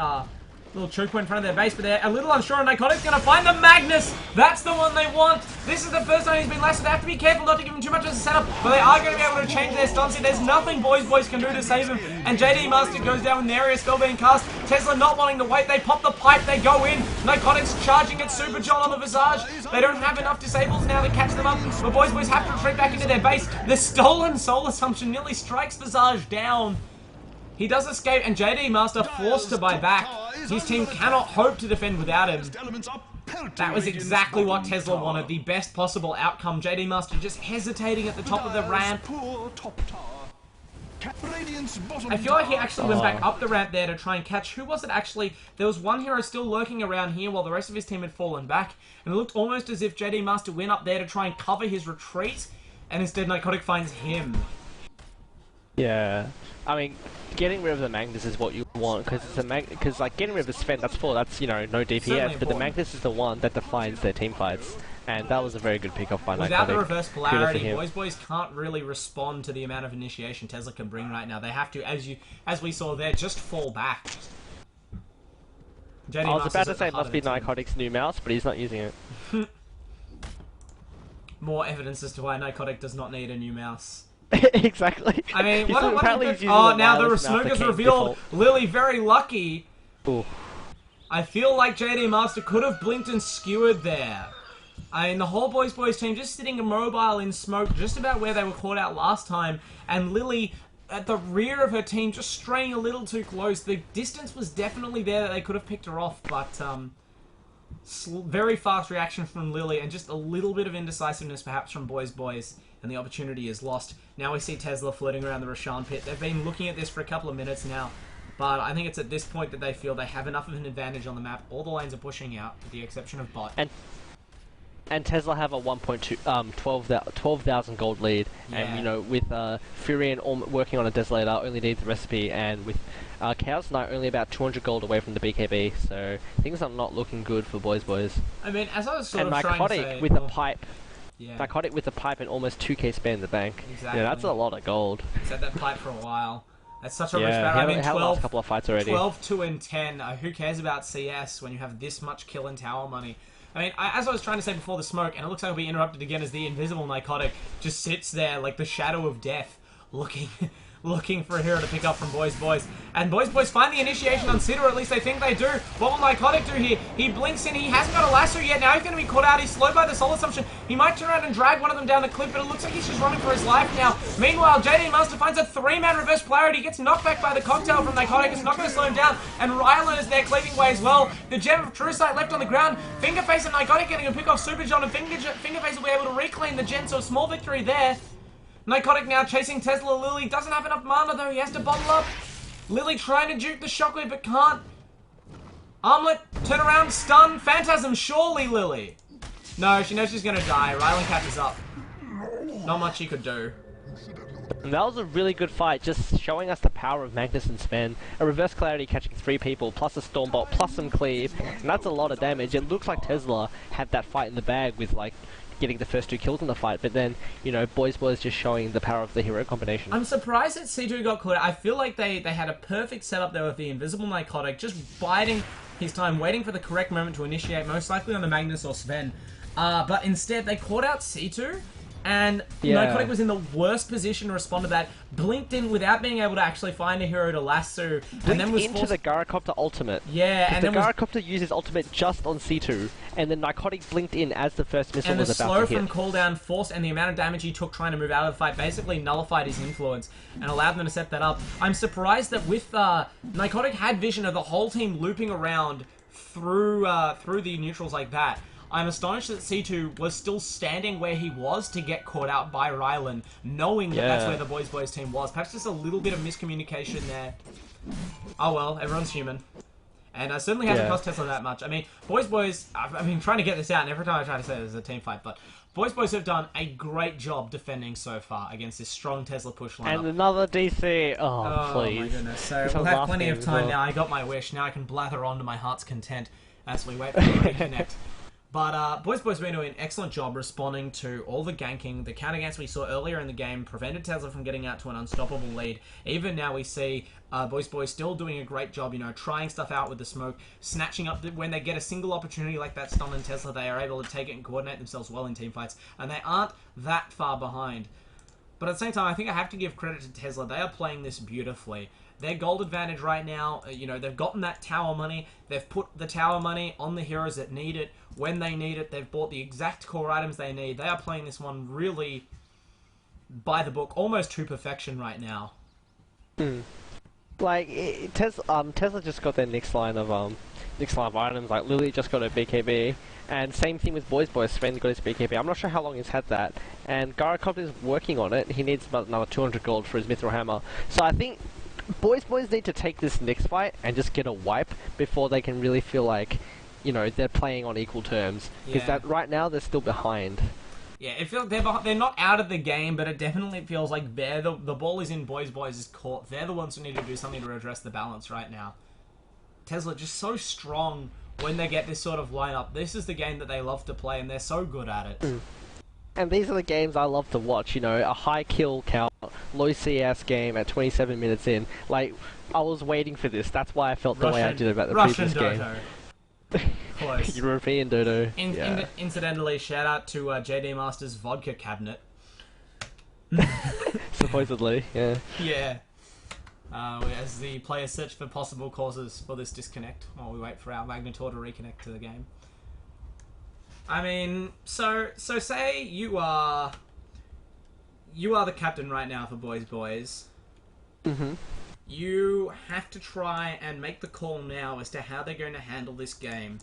little choke point in front of their base, but they're a little unsure. And Narcotic's going to find the Magnus. That's the one they want. This is the first time he's been lasted. They have to be careful not to give him too much of a setup, but they are going to be able to change their stance here. There's nothing Boysboys can do to save him. And JD Master goes down with an area spell being cast. Tesla not wanting to wait. They pop the pipe. They go in. Narcotics charging at Super John on the Visage. They don't have enough disables now to catch them up. The Boysboys have to retreat back into their base. The stolen soul assumption nearly strikes Visage down. He does escape, and JD Master forced to buy back. His team cannot hope to defend without him. That was exactly what Tesla wanted, the best possible outcome. JD Master just hesitating at the top of the ramp. I feel like he actually went back up the ramp there to try and catch. Who was it actually? There was one hero still lurking around here while the rest of his team had fallen back. And it looked almost as if JD Master went up there to try and cover his retreat. And instead Narcotic finds him. Yeah, I mean, getting rid of the Magnus is what you want because it's because like getting rid of the Sven, that's you know no DPS, but the Magnus is the one that defines their team fights, and that was a very good pickoff by Without the reverse polarity, Boysboys can't really respond to the amount of initiation Tesla can bring right now. They have to, as we saw there, just fall back. I was about to say it must be Nycotic's new mouse, but he's not using it. More evidence as to why Nycotic does not need a new mouse. Exactly. I mean, now the smoke is revealed. Default. Lily very lucky. Ooh. I feel like JD Master could have blinked and skewered there. I mean, the whole Boys team just sitting immobile in smoke, just about where they were caught out last time, and Lily at the rear of her team just straying a little too close. The distance was definitely there that they could have picked her off, but very fast reaction from Lily, and just a little bit of indecisiveness perhaps from Boys, and the opportunity is lost. Now we see Tesla floating around the Roshan pit. They've been looking at this for a couple of minutes now, but I think it's at this point that they feel they have enough of an advantage on the map. All the lanes are pushing out, with the exception of bot. And Tesla have a 12,000 gold lead, and you know, with Furion working on a Desolator, only needs the recipe, and with Chaos Knight only about 200 gold away from the BKB, so things are not looking good for Boys. I mean, as I was sort of trying to say... Nycotic with a pipe. Yeah. Nycotic with a pipe and almost 2k spend in the bank. Exactly. Yeah, that's a lot of gold. He's had that pipe for a while. That's such a rich battle. I mean, 12, couple of fights already. 12, 2, and 10. Who cares about CS when you have this much kill and tower money? I mean, as I was trying to say before the smoke, and it looks like it'll be interrupted again as the invisible Nycotic just sits there like the shadow of death, looking for a hero to pick up from Boys. And Boys find the initiation on Sid, or at least they think they do. What will Nycotic do here? He blinks in, he hasn't got a lasso yet, now he's going to be caught out, he's slowed by the soul assumption. He might turn around and drag one of them down the cliff, but it looks like he's just running for his life now. Meanwhile, JD Master finds a 3-man reverse polarity, gets knocked back by the cocktail from Nycotic, it's not going to slow him down, and Rylan is there cleaving away as well. The gem of True Sight left on the ground, Fingerface and Nycotic getting a pick off Super John, and Fingerface will be able to reclaim the gem, so a small victory there. Nycotic now chasing Tesla. Lily doesn't have enough mana though, he has to bottle up. Lily trying to juke the shockwave but can't. Armlet, turn around, stun, Phantasm, surely Lily. No, she knows she's gonna die. Rylan catches up. Not much she could do. And that was a really good fight, just showing us the power of Magnus and Sven. A reverse clarity catching 3 people, plus a Stormbot, plus some cleave, and that's a lot of damage. It looks like Tesla had that fight in the bag with like getting the first 2 kills in the fight, but then, you know, Boys just showing the power of the hero combination. I'm surprised that C2 got caught. I feel like they had a perfect setup there with the invisible Nycotic, just biding his time, waiting for the correct moment to initiate, most likely on the Magnus or Sven. But instead, they caught out C2, and Nycotic was in the worst position to respond to that. Blinked in without being able to actually find a hero to lasso, and then was into the Gyrocopter ultimate. Yeah, and the Gyrocopter uses ultimate just on C2, and then Nycotic blinked in as the first missile was about to hit. And the slow from cooldown forced, and the amount of damage he took trying to move out of the fight basically nullified his influence and allowed them to set that up. I'm surprised that with Nycotic had vision of the whole team looping around through the neutrals like that. I'm astonished that C2 was still standing where he was to get caught out by Rylan, knowing that that's where the Boys team was. Perhaps just a little bit of miscommunication there. Oh well, everyone's human. And certainly hasn't cost Tesla that much. I mean, Boys, I've been trying to get this out, and every time I try to say it, there's a team fight, but Boys have done a great job defending so far against this strong Tesla push lineup. And another DC. Oh, please. Oh my goodness. So we'll have plenty of time now. I got my wish. Now I can blather on to my heart's content as we wait for the reconnect. But Boys been doing an excellent job responding to all the ganking. The counter ganks we saw earlier in the game prevented Tesla from getting out to an unstoppable lead. Even now we see Boys still doing a great job, you know, trying stuff out with the smoke, snatching up when they get a single opportunity like that stun in Tesla, they are able to take it and coordinate themselves well in teamfights, and they aren't that far behind. But at the same time, I think I have to give credit to Tesla. They are playing this beautifully. Their gold advantage right now, you know, they've gotten that tower money. They've put the tower money on the heroes that need it. When they need it, they've bought the exact core items they need. They are playing this one really by the book, almost to perfection right now. Like, Tesla just got their next line of items. Like, Lily just got a BKB. And same thing with Boys. Sven got his BKB. I'm not sure how long he's had that. And Gyrocopter is working on it. He needs about another 200 gold for his Mithril Hammer. So I think Boys need to take this next fight and just get a wipe before they can really feel like, you know, they're playing on equal terms. Because that right now they're still behind. Yeah, it feels they're not out of the game, but it definitely feels like the ball is in Boysboys' court. They're the ones who need to do something to address the balance right now. Tesla just so strong when they get this sort of lineup. This is the game that they love to play, and they're so good at it. And these are the games I love to watch, you know, a high kill count, low CS game at 27 minutes in. Like, I was waiting for this. That's why I felt the way I did about the previous game. Close. European Dodo. Incidentally, shout out to JD Master's vodka cabinet. Supposedly, yeah. Yeah. As the players search for possible causes for this disconnect while we wait for our Magnetor to reconnect to the game. I mean, so say you are the captain right now for Boysboys. Mm-hmm. You have to try and make the call now as to how they're going to handle this game.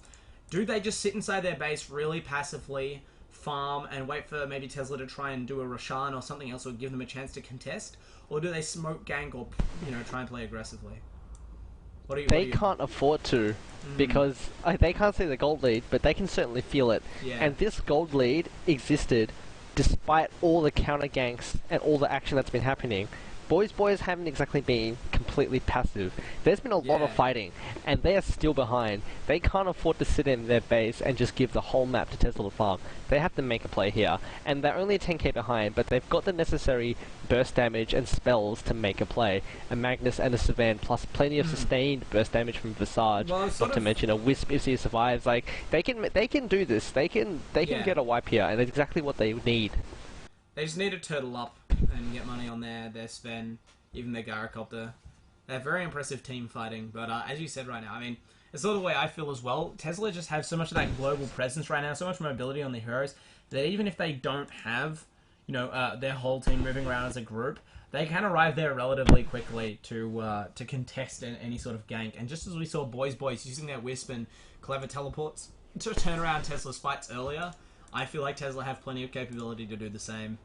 Do they just sit inside their base really passively, farm, and wait for maybe Tesla to try and do a Roshan or something else or give them a chance to contest? Or do they smoke gank or, you know, try and play aggressively? They can't afford to, because they can't see the gold lead, but they can certainly feel it. Yeah. And this gold lead existed despite all the counter ganks and all the action that's been happening. Boys haven't exactly been completely passive. There's been a lot of fighting, and they are still behind. They can't afford to sit in their base and just give the whole map to Tesla to farm. They have to make a play here, and they're only 10k behind, but they've got the necessary burst damage and spells to make a play. A Magnus and a Savan, plus plenty of sustained burst damage from Visage, not to mention a Wisp if he survives. Like, they can do this. They can get a wipe here, and that's exactly what they need. They just need to turtle up and get money on their Sven, even their Gyrocopter. They're very impressive team fighting, but as you said right now, I mean, it's sort of the way I feel as well. Tesla just have so much of that global presence right now, so much mobility on the heroes, that even if they don't have, you know, their whole team moving around as a group, they can arrive there relatively quickly to contest any sort of gank. And just as we saw Boys using their Wisp and clever teleports to turn around Tesla's fights earlier, I feel like Tesla have plenty of capability to do the same.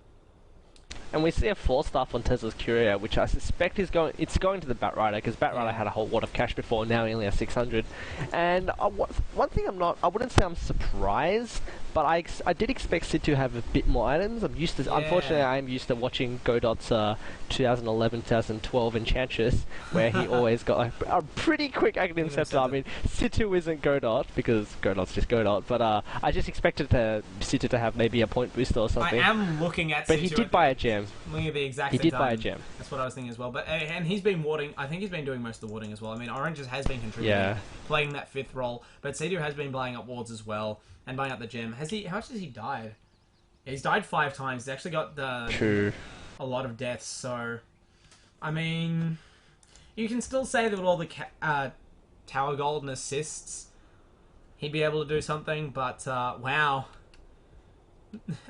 And we see a 4-staff on Tesla's Courier, which I suspect is going to the Batrider, because Batrider had a whole lot of cash before, now he only has 600. And one thing I wouldn't say I'm surprised, but I did expect Sid to have a bit more items. Unfortunately, I'm used to watching Godot's 2011-2012 Enchantress, where he always got like, a pretty quick Aghanim Scepter. I mean, Situ isn't Godot, because Godot's just Godot, but I just expected Situ to have maybe a point booster or something. I am looking at But Situ he did buy a gem. Looking at the exact He same did time. buy a gem. That's what I was thinking as well. But and he's been warding. I think he's been doing most of the warding as well. I mean, Orange has been contributing, playing that 5th role. But Situ has been buying up wards as well and buying up the gem. How much has he died? He's died 5 times. He's actually got a lot of deaths. So, I mean, you can still say that with all the tower gold and assists, he'd be able to do something. But wow.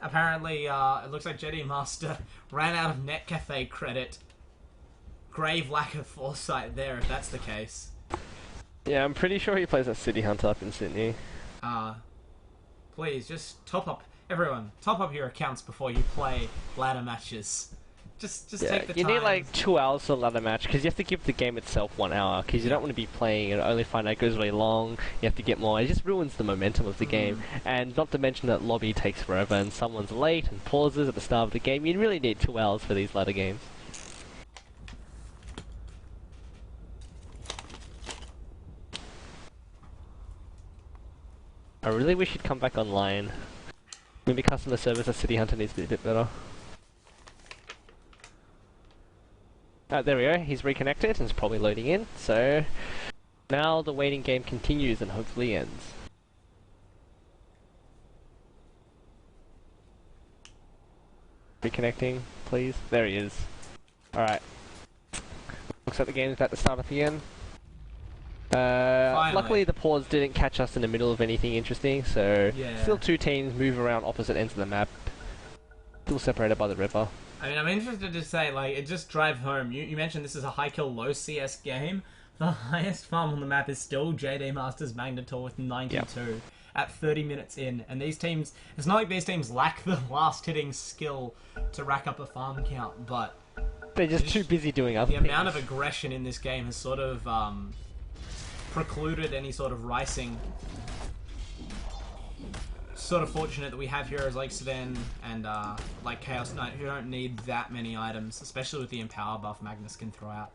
Apparently, it looks like JD Master ran out of Netcafe credit. Grave lack of foresight there, if that's the case. Yeah, I'm pretty sure he plays at City Hunter up in Sydney. Please, just top up. Everyone, top up your accounts before you play ladder matches. Just take the time. You need like 2 hours for a ladder match, because you have to give the game itself 1 hour, because you don't want to be playing and only find out it goes really long, you have to get more. It just ruins the momentum of the game, and not to mention that lobby takes forever and someone's late and pauses at the start of the game. You really need 2 hours for these ladder games. I really wish he'd come back online. Maybe customer service at City Hunter needs to be a bit better. There we go, he's reconnected and it's probably loading in, so now the waiting game continues and hopefully ends. Reconnecting, please. There he is. Alright. Looks like the game's about to start up again. Luckily the pause didn't catch us in the middle of anything interesting, so still 2 teams move around opposite ends of the map. Still separated by the river. I mean, I'm interested to say, like, it just drive home. You mentioned this is a high kill, low CS game. The highest farm on the map is still JD Masters Magnetor with 92 at 30 minutes in. And these teams, it's not like these teams lack the last hitting skill to rack up a farm count, but they're just too busy doing other things. The amount of aggression in this game has sort of precluded any sort of ricing sort of fortunate that we have heroes like Sven and like Chaos Knight who don't need that many items, especially with the Empower buff Magnus can throw out.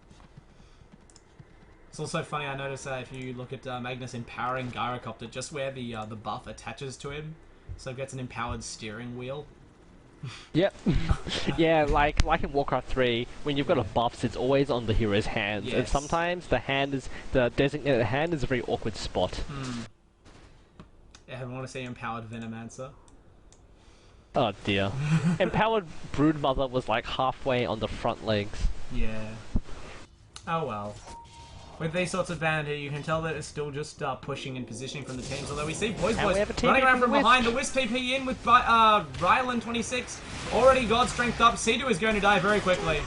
It's also funny, I noticed if you look at Magnus empowering Gyrocopter, just where the buff attaches to him, so it gets an empowered steering wheel. Yep. Yeah, like in Warcraft 3, when you've got a buff, it's always on the hero's hands, and sometimes the designated hand is a very awkward spot. Yeah, I want to say empowered Venomancer. Oh dear. Empowered Broodmother was like halfway on the front legs. Yeah. Oh well. With these sorts of band here, you can tell that it's still just pushing and positioning from the teams. Although we see Boysboys running around from behind. The Wisp TP in with Rylan 26. Already God Strength up. C2 is going to die very quickly.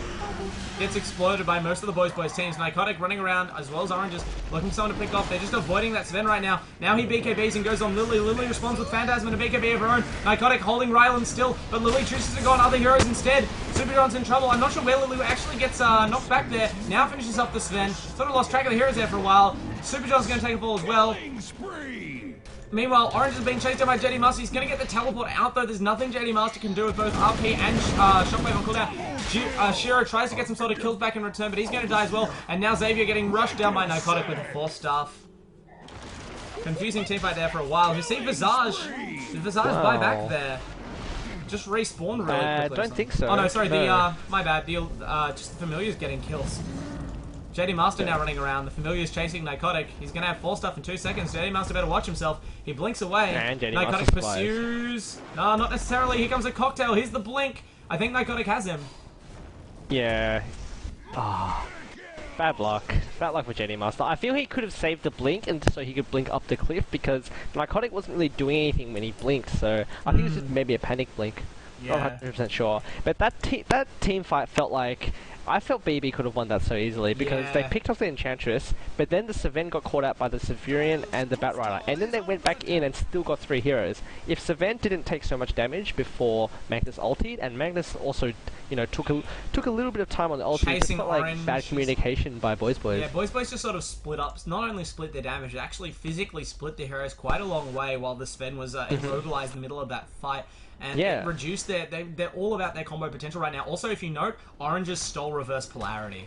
Gets exploded by most of the Boysboys teams. Nycotic running around as well as Oranges, looking for someone to pick off. They're just avoiding that Sven right now. Now he BKBs and goes on Lily. Lily responds with Phantasm and a BKB of her own. Nycotic holding Rylan still, but Lily chooses to go on other heroes instead. Superjohn's in trouble. I'm not sure where Lily actually gets knocked back there. Now finishes off the Sven. Sort of lost track of the heroes there for a while. Superjohn's going to take a fall as well. Meanwhile, Orange is being chased down by JD Master. He's going to get the teleport out, though. There's nothing JD Master can do with both RP and Shockwave on cooldown. Shiro tries to get some sort of kills back in return, but he's going to die as well. And now Xavier getting rushed down by Nycotic with a Force Staff. Confusing teamfight there for a while. You see Visage. Did Visage buy back there? Just respawned really quickly. I don't think so. Oh no, sorry. My bad. Just the Familiar's getting kills. JD Master now running around. The Familiar's chasing Nycotic. He's going to have Force Stuff in 2 seconds. JD Master better watch himself. He blinks away. And JD Nycotic pursues. No, not necessarily. Here comes a cocktail. Here's the blink. I think Nycotic has him. Yeah. Ah. Bad luck. Bad luck for JD Master. I feel he could have saved the blink and so he could blink up the cliff because Nycotic wasn't really doing anything when he blinked, so I think it was just maybe a panic blink. Yeah. Not 100% sure. But that team fight felt like I felt BB could have won that so easily because they picked off the Enchantress, but then the Sven got caught out by the Severian and the Batrider, and then they went back in and still got 3 heroes. If Sven didn't take so much damage before Magnus ultied, and Magnus also, you know, took a little bit of time on the ulti, it felt like bad communication by Boysboys. Yeah, Boysboys just sort of split up. Not only split their damage, it actually physically split the heroes quite a long way while the Sven was immobilized in the middle of that fight. And it reduced they're all about their combo potential right now. Also, if you note, Oranges stole reverse polarity.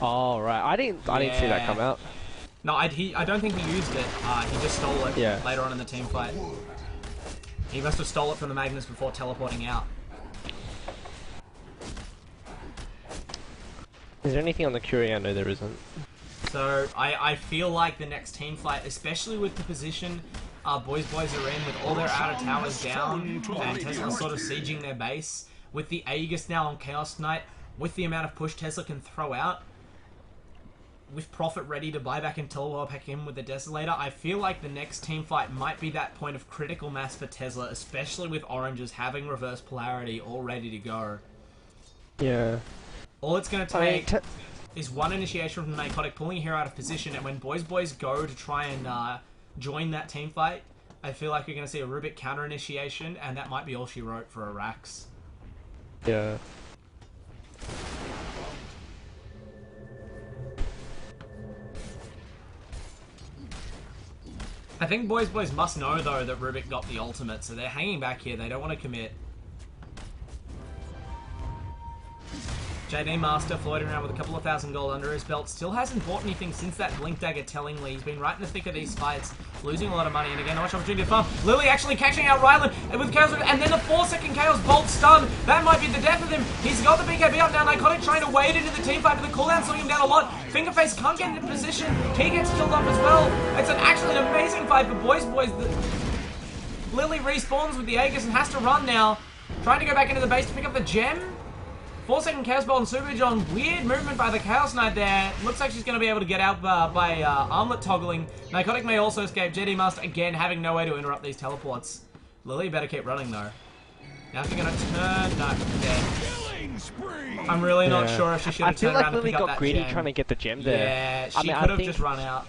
Oh right, I didn't see that come out. No, I don't think he used it. He just stole it later on in the team fight. He must have stole it from the Magnus before teleporting out. Is there anything on the Curie? No, there isn't. So I feel like the next team fight, especially with the position Boysboys are in, with all their outer towers down, and Tesla sort of sieging their base, with the Aegis now on Chaos Knight, with the amount of push Tesla can throw out, with Prophet ready to buy back and teleport back in with the Desolator, I feel like the next team fight might be that point of critical mass for Tesla, especially with Oranges having reverse polarity all ready to go. Yeah. All it's going to take is one initiation from Nycotic pulling a hero out of position, and when Boysboys go to try and join that team fight, I feel like you're going to see a Rubik counter initiation, and that might be all she wrote for Arax. Yeah. I think Boysboys must know though that Rubik got the ultimate, so they're hanging back here. They don't want to commit. JD Master floating around with a couple of $1,000 gold under his belt. Still hasn't bought anything since that Blink Dagger tellingly. He's been right in the thick of these fights, losing a lot of money. And again, not much opportunity to farm. Lily actually catching out Rylan with Chaos, and then the 4-second Chaos Bolt stun. That might be the death of him. He's got the BKB up now. Nycotic trying to wade into the team fight, but the cooldown slowing him down a lot. Fingerface can't get into position. He gets killed off as well. It's actually an amazing fight for Boysboys. Lily respawns with the Aegis and has to run now. Trying to go back into the base to pick up the gem. 4-second Chaos Bolt and Super John. Weird movement by the Chaos Knight there. Looks like she's going to be able to get out by armlet toggling. Nycotic may also escape. JD Master again having no way to interrupt these teleports. Lily better keep running though. Now she's going to turn. No, dead. I'm really not sure if she should have turned around and picked up that gem. I feel like Lily got greedy trying to get the gem there. Yeah, she could have just run out.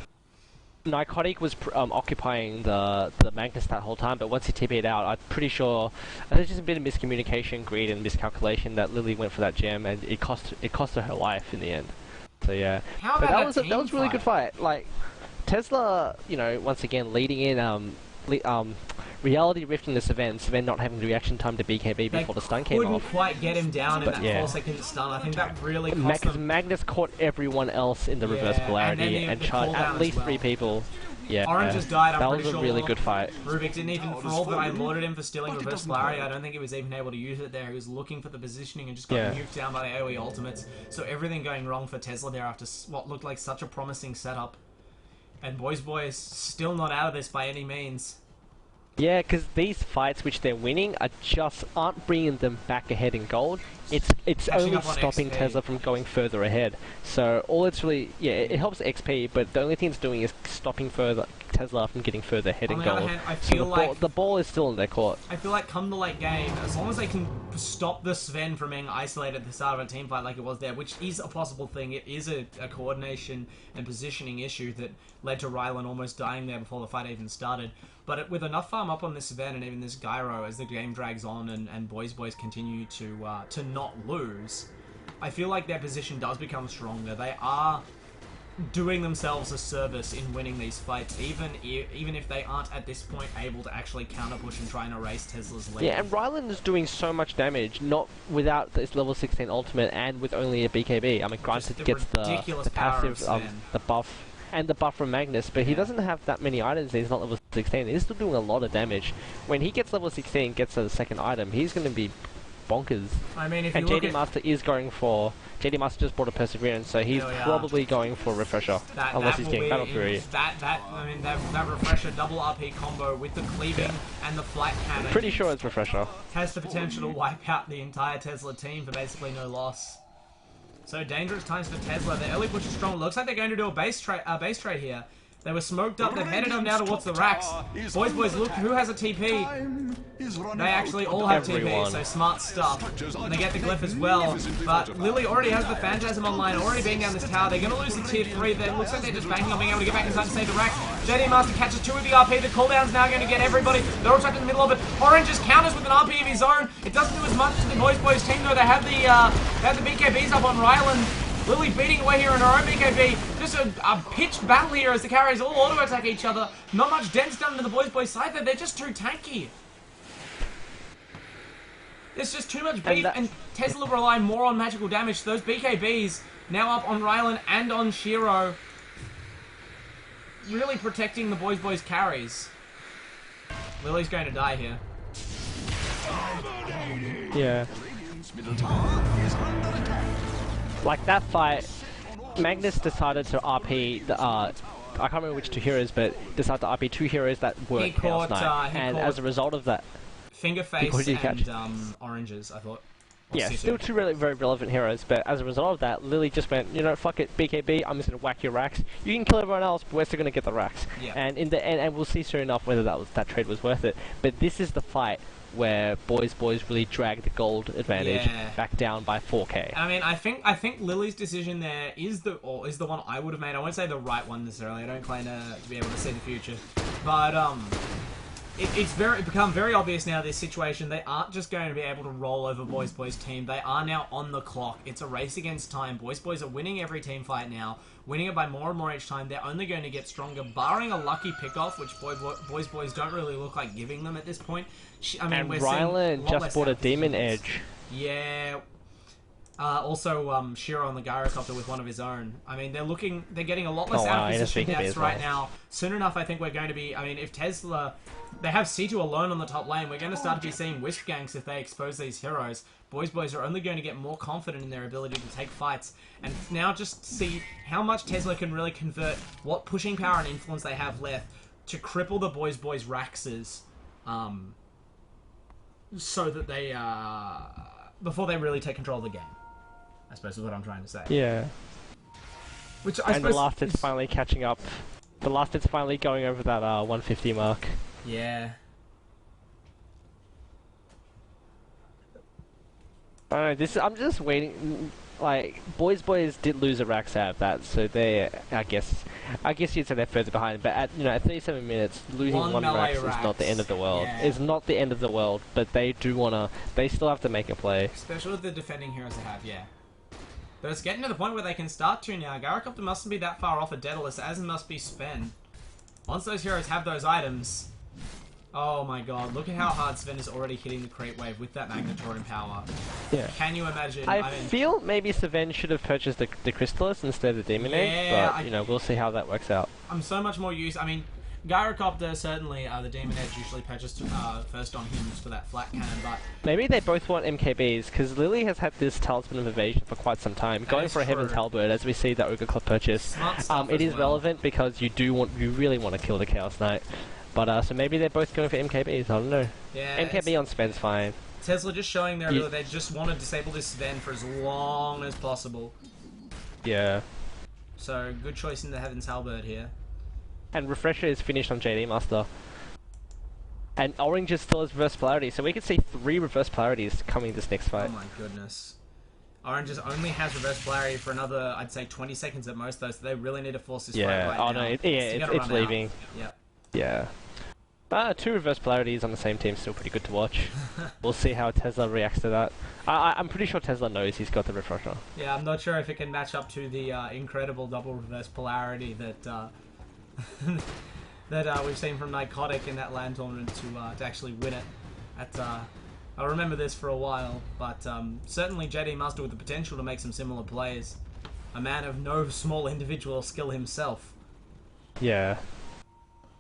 Nycotic was occupying the Magnus that whole time, but once he TP'd out, I'm pretty sure there's just a bit of miscommunication, greed, and miscalculation that Lily went for that gem, and it cost her life in the end. So yeah, but that was a really good fight. Like Tesla, you know, once again leading in reality rifting this event, Sven not having the reaction time to BKB before the stun came off. Couldn't quite get him down in that 4-second stun. I think that really cost because them. Magnus caught everyone else in the reverse polarity and charged at least 3 people. Yeah, Orange just died. I'm that pretty was sure a really good fight. Rubik didn't even, for all that I lauded him for stealing reverse polarity, I don't think he was even able to use it there. He was looking for the positioning and just got nuked down by the AoE ultimates. So everything going wrong for Tesla there after what looked like such a promising setup. And Boysboys still not out of this by any means. Yeah, because these fights which they're winning aren't bringing them back ahead in gold. It's only stopping Tesla from going further ahead. So all it's really, it helps XP, but the only thing it's doing is stopping Tesla from getting further ahead in gold. Hand, I feel like the ball is still in their court. I feel like come the late game, as long as they can stop the Sven from being isolated at the start of a team fight like it was there, which is a possible thing. It is a coordination and positioning issue that led to Rylan almost dying there before the fight even started. But with enough farm up on this Sven and even this Gyro as the game drags on and Boys continue to not lose, I feel like their position does become stronger. They are doing themselves a service in winning these fights, even if they aren't at this point able to actually counter push and try and erase Tesla's lead. Yeah, and Rylan is doing so much damage, not without this level 16 ultimate and with only a BKB. I mean, granted, gets the passive of the buff and the buff from Magnus, but he doesn't have that many items. He's not level 16. He's still doing a lot of damage. When he gets level 16, gets the second item, he's going to be bonkers. I mean, if and you JD Master is going for... JD Master just bought a Perseverance, so he's probably going for Refresher. Unless he's getting Battle Fury. That Refresher double RP combo with the cleaving and the flight cannon. Pretty sure it's Refresher. Has the potential to wipe out the entire Tesla team for basically no loss. So dangerous times for Tesla. Their early push is strong. Looks like they're going to do a base trade here. They were smoked up. They've headed up now towards the racks. Boys, look who has a TP. They actually all have TP, so smart stuff. And they get the glyph as well. But Lily already has the Phantasm online, already being down this tower. They're going to lose the tier 3. It looks like they're just banking on being able to get back inside and save the racks. JD Master catches 2 with the RP. The cooldown's now going to get everybody. They're all trapped in the middle of it. Orange just counters with an RP of his own. It doesn't do as much to the Boys team though. They have the BKBs up on Rylan. Lily beating away here in her own BKB. Just a pitched battle here as the carries all auto-attack each other. Not much dents done to the Boys side there. They're just too tanky. There's just too much beef, and Tesla rely more on magical damage. Those BKBs now up on Rylan and on Shiro. Really protecting the Boys carries. Lily's going to die here. Yeah. Like that fight, Magnus decided to RP the I can't remember which 2 heroes, but decided to RP 2 heroes that weren't Chaos Knight, and as a result of that, Fingerface and Oranges, I thought. Yeah, still 2 really very relevant heroes, but as a result of that, Lily just went, you know, fuck it, BKB, I'm just gonna whack your racks. You can kill everyone else, but we're still gonna get the racks. Yeah. And in the end, and we'll see soon enough whether that trade was worth it. But this is the fight where Boys really dragged the gold advantage back down by 4k. I mean, I think Lily's decision there is the one I would have made. I won't say the right one necessarily. I don't claim to be able to see the future, but it's become very obvious now, this situation. They aren't just going to be able to roll over Boys team. They are now on the clock. It's a race against time. Boys are winning every team fight now, winning it by more and more each time. They're only going to get stronger, barring a lucky pickoff, which Boys don't really look like giving them at this point. I mean, and Rylan just bought a Demon Edge. Yeah. Also, Shiro on the gyrocopter with one of his own. I mean, they're getting a lot less out of position deaths right now. Soon enough, I think we're going to be, I mean, if Tesla, they have C2 alone on the top lane, we're going to start to be seeing Wisp ganks if they expose these heroes. Boys are only going to get more confident in their ability to take fights, and now just see how much Tesla can really convert what pushing power and influence they have left to cripple the Boys Raxes, so that they, before they really take control of the game, I suppose is what I'm trying to say. Yeah. Which I suppose the last hit's finally catching up. The last hit's finally going over that 150 mark. Yeah. I don't know, I'm just waiting. Like, Boys did lose a Rax out of that, so they, I guess you'd say they're further behind. But at 37 minutes, losing one Rax is not the end of the world. Yeah. It's not the end of the world, but they still have to make a play. Especially with the defending heroes they have, yeah. But it's getting to the point where they can start to now. Gyrocopter mustn't be that far off a Daedalus, as must be Sven. Once those heroes have those items, Oh my god, look at how hard Sven is already hitting the creep wave with that Magnetorium power. Yeah. Can you imagine? I mean, feel maybe Sven should have purchased the Crystallis instead of the Demon Egg, but, you know, we'll see how that works out. I'm so much more used. I mean, Gyrocopter, certainly, the Demon Edge usually purchased first on him for that flat cannon, but... Maybe they both want MKBs, because Lily has had this Talisman of Evasion for quite some time, going for a Heaven's Halberd, as we see that Ogre Club purchase. It is relevant because you really want to kill the Chaos Knight. But, so maybe they're both going for MKBs, I don't know. Yeah, MKB on Sven's fine. Tesla just showing their ability, they just want to disable this Sven for as long as possible. Yeah. So, good choice in the Heaven's Halberd here. And Refresher is finished on JD Master. And Orange is still has reverse polarity, so we could see 3 reverse polarities coming this next fight. Oh my goodness. Orange only has reverse polarity for another, I'd say, 20 seconds at most, though, so they really need to force this fight right now. No, it's leaving. Yep. Yeah. 2 reverse polarities on the same team is still pretty good to watch. We'll see how Tesla reacts to that. I'm pretty sure Tesla knows he's got the Refresher. Yeah, I'm not sure if it can match up to the incredible double reverse polarity that that we've seen from Nycotic in that LAN tournament to actually win it. I'll remember this for a while, but certainly JD Master with the potential to make some similar plays. A man of no small individual skill himself. Yeah.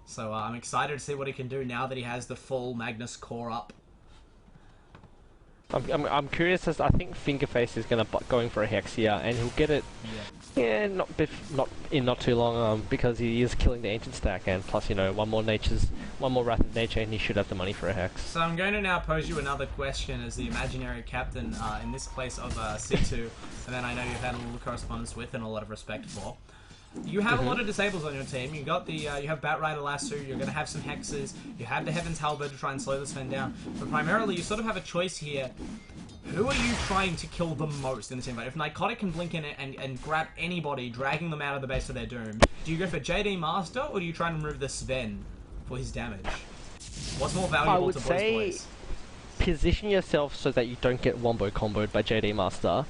So I'm excited to see what he can do now that he has the full Magnus core up. I'm curious as I think Fingerface is going for a Hex here, and he'll get it. Yeah, not too long, because he is killing the Ancient stack, and plus, you know, one more Wrath of Nature, and he should have the money for a Hex. So I'm going to now pose you another question as the imaginary captain in this place of C2, and then I know you've had a little correspondence with and a lot of respect for. You have a lot of disables on your team. You got the you have Batrider Lasso. You're going to have some hexes. You have the Heaven's Halberd to try and slow the Sven down. But primarily, you sort of have a choice here. Who are you trying to kill the most in the team fight? If Nycotic can blink in it and grab anybody, dragging them out of the base of their doom, do you go for JD Master or do you try and remove the Sven for his damage? What's more valuable to Boysboys? Position yourself so that you don't get wombo comboed by JD Master.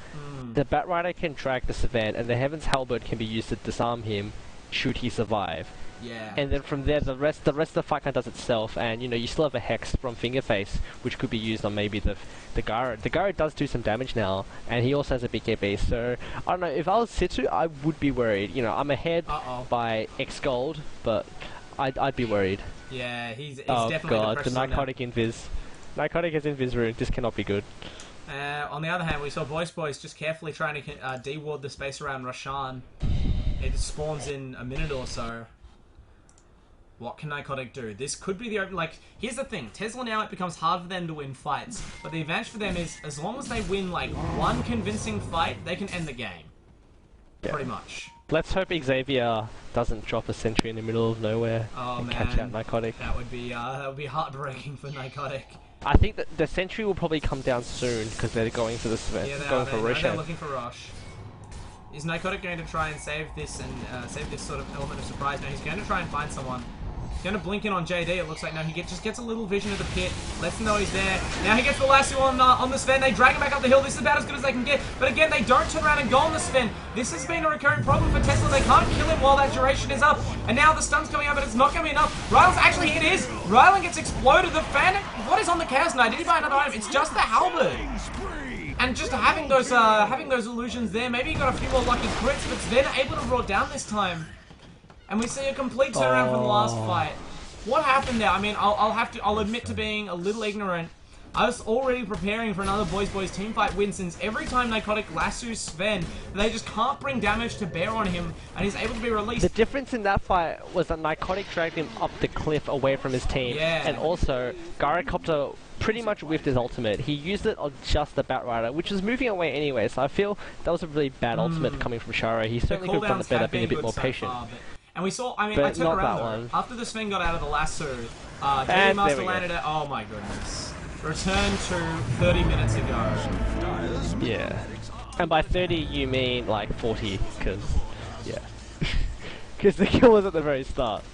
The Batrider can drag the Sven, and the Heaven's Halberd can be used to disarm him should he survive. Yeah. And then from there, the rest of the fight kind of does itself, and you know, you still have a Hex from Fingerface, which could be used on maybe the Gyro. The Gyro does do some damage now, and he also has a BKB, so I don't know, if I was Situ, I would be worried. You know, I'm ahead by X Gold, but I'd be worried. Yeah, he's oh definitely god, the Nycotic Invis. Nycotic has Invis rune, this cannot be good. On the other hand, we saw Boysboys just carefully trying to de-ward the space around Roshan. It spawns in a minute or so. What can Nycotic do? This could be the open... Like, here's the thing. Tesla now, it becomes hard for them to win fights. But the advantage for them is, as long as they win, like, one convincing fight, they can end the game. Yeah. Pretty much. Let's hope Xavier doesn't drop a sentry in the middle of nowhere and catch out Nycotic. That would be heartbreaking for Nycotic. I think that the sentry will probably come down soon because they're going for the Sven. Yeah, going for Roshan. They're looking for Rosh. Is Nycotic going to try and save this and save this sort of element of surprise? No, he's going to try and find someone. He's going to blink in on JD, it looks like. No, he just gets a little vision of the pit, lets them know he's there. Now he gets the lasso on the Sven, they drag him back up the hill. This is about as good as they can get. But again, they don't turn around and go on the Sven. This has been a recurring problem for Tesla. They can't kill him while that duration is up. And now the stun's coming out, but it's not going to be enough. Rylan's actually, it is. Rylan gets exploded. The fan, what is on the Chaos Knight? Did he buy another item? It's just the Halberd. And just having those illusions there, maybe he got a few more lucky crits, but then able to draw down this time. And we see a complete turnaround from the last fight. What happened there? I mean, I'll admit to being a little ignorant. I was already preparing for another Boysboys teamfight win since every time Nycotic lassos Sven, they just can't bring damage to bear on him, and he's able to be released. The difference in that fight was that Nycotic dragged him up the cliff away from his team, and also Gyrocopter pretty much whiffed his ultimate. He used it on just the Batrider, which was moving away anyway, so I feel that was a really bad ultimate coming from Sharo. He certainly could have done it better, being a bit more patient. And we saw, I mean, I took around though. After the Sven got out of the lasso, JD Master landed it. Oh my goodness. Return to 30 minutes ago. Yeah. And by 30 you mean like 40, because, yeah. Because the kill was at the very start.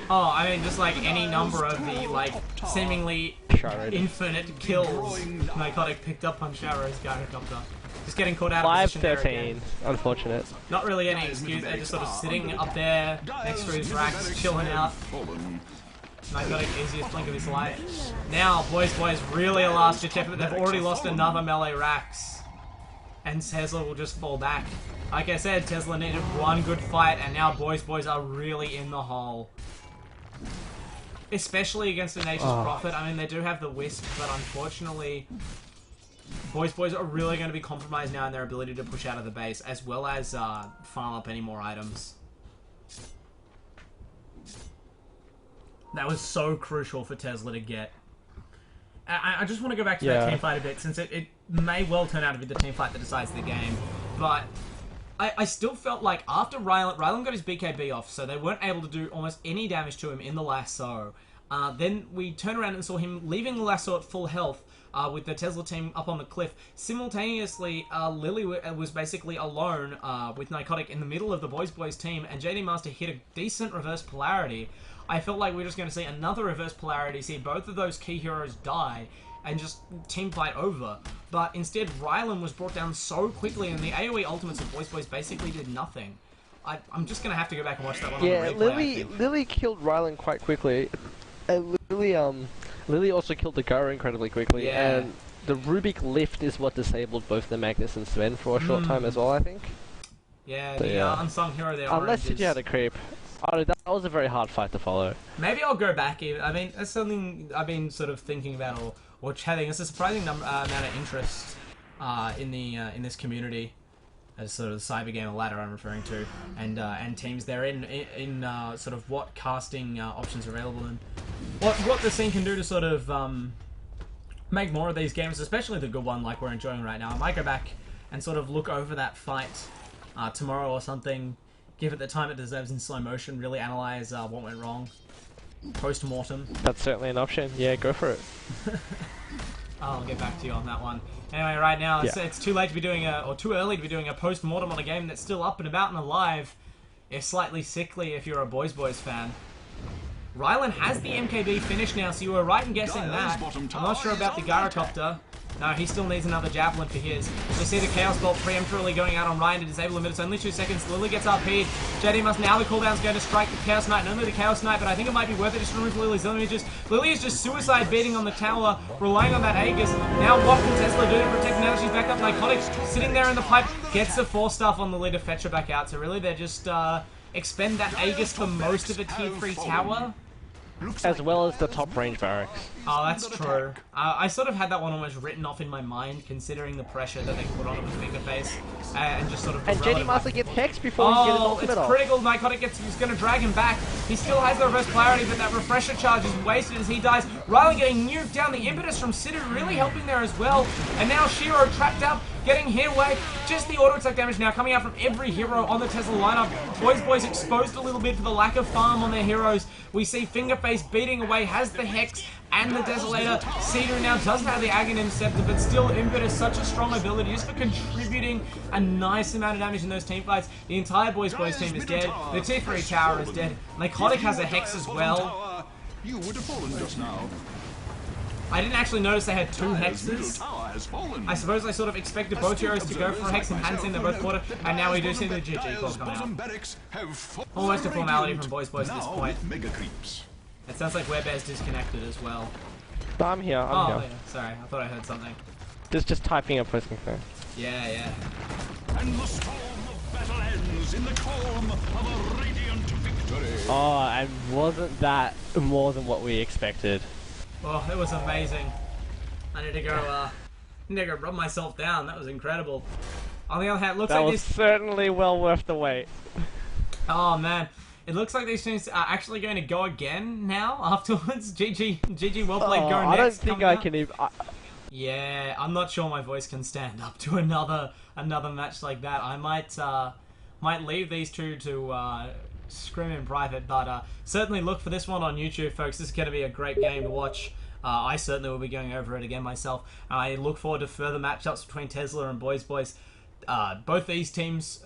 Oh, I mean, just like any number of the, like, seemingly infinite kills Nycotic picked up on Sharo's Gyrocopter. Just getting caught out of position 5-13, unfortunate. Not really any excuse, they're just sort of sitting up there next to his racks, chilling out. Narcotic, easiest blink of his life. Now, Boysboys really a last-ditch effort, but they've already lost another melee Rax. And Tesla will just fall back. Like I said, Tesla needed one good fight, and now Boysboys are really in the hole. Especially against the Nature's Prophet. I mean, they do have the Wisp, but unfortunately, Boysboys are really going to be compromised now in their ability to push out of the base, as well as farm up any more items. That was so crucial for Tesla to get. I just want to go back to that team fight a bit, since it may well turn out to be the team fight that decides the game. But I still felt like after Rylan got his BKB off, so they weren't able to do almost any damage to him in the lasso. Then we turned around and saw him leaving the lasso at full health with the Tesla team up on the cliff. Simultaneously, Lily was basically alone with Narcotic in the middle of the Boysboys team, and JD Master hit a decent reverse polarity. I felt like we were just going to see another reverse polarity, see both of those key heroes die, and just team fight over. But instead, Rylan was brought down so quickly, and the AoE ultimates of Boysboys basically did nothing. I'm just going to have to go back and watch that one on the replay, Lily killed Rylan quite quickly. And Lily also killed the Gara incredibly quickly, and the Rubik lift is what disabled both the Magnus and Sven for a short time as well, I think. Yeah, the unsung hero there. Unless you had a creep. Oh, that was a very hard fight to follow. Maybe I'll go back. I mean, that's something I've been sort of thinking about or chatting. It's a surprising amount of interest in this community, as sort of the Cybergamer ladder I'm referring to, and teams they're in sort of what casting options are available and what the scene can do to sort of make more of these games, especially the good one like we're enjoying right now. I might go back and sort of look over that fight tomorrow or something. Give it the time it deserves in slow motion, really analyze what went wrong. Post-mortem. That's certainly an option. Yeah, go for it. I'll get back to you on that one. Anyway, right now, it's too late to be doing or too early to be doing a post-mortem on a game that's still up and about and alive. It's slightly sickly if you're a Boysboys fan. Rylan has the MKB finished now, so you were right in guessing that. I'm not sure about the Gyrocopter. No, he still needs another Javelin for his. We see the Chaos Bolt preemptorily going out on Ryan to disable him, but it's only 2 seconds. Lily gets RP'd. JD must now the cooldown's going to strike the Chaos Knight, and only the Chaos Knight, but I think it might be worth it just to remove Lily's images. Lily is just suicide beating on the tower, relying on that Aegis. Now what can Tesla do to protect now that she's back up? Narcotic sitting there in the pipe, gets the 4-staff on Lily to fetch her back out. So really they're just expend that Aegis for most of a tier 3 tower. As well as the top range barracks. Oh, that's true. I sort of had that one almost written off in my mind, considering the pressure that they put on it with Fingerface, and just sort of. And JD Master gets hexed before he gets his ultimate off. It's critical. Narcotic is going to drag him back. He still has the reverse polarity, but that refresher charge is wasted as he dies. Rylan getting nuked down. The impetus from Sidu really helping there as well. And now Shiro trapped up, getting hit away. Just the auto attack damage now coming out from every hero on the Tesla lineup. Boysboys exposed a little bit for the lack of farm on their heroes. We see Fingerface beating away, has the Hex and the Desolator. Cedar now doesn't have the Aghanim Scepter, but still Impetus, such a strong ability just for contributing a nice amount of damage in those team fights. The entire Boysboys team is dead. The tier 3 tower is dead. Narcotic has a Hex as well. You would have fallen just now. I didn't actually notice they had 2 hexes. I suppose I sort of expected both heroes to go for a hex and hadn't seen them both quarter, and now we do see the GG call come out. Almost a formality from Boysboys at this point. It sounds like Werebear's disconnected as well. But I'm here, I'm here. Yeah, sorry, I thought I heard something. Just typing up post confirm. Yeah. And the storm of battle ends in the calm of a radiant victory. Oh, and wasn't that more than what we expected? Oh, it was amazing. I need to go rub myself down. That was incredible. On the other hand, it looks like this... That was certainly well worth the wait. Oh, man. It looks like these teams are actually going to go again now afterwards. GG, well played, go next. I don't think I can even... Yeah, I'm not sure my voice can stand up to another match like that. I might leave these two to scream in private, but certainly look for this one on YouTube, folks. This is going to be a great game to watch. I certainly will be going over it again myself. I look forward to further matchups between Tesla and Boysboys. Both these teams,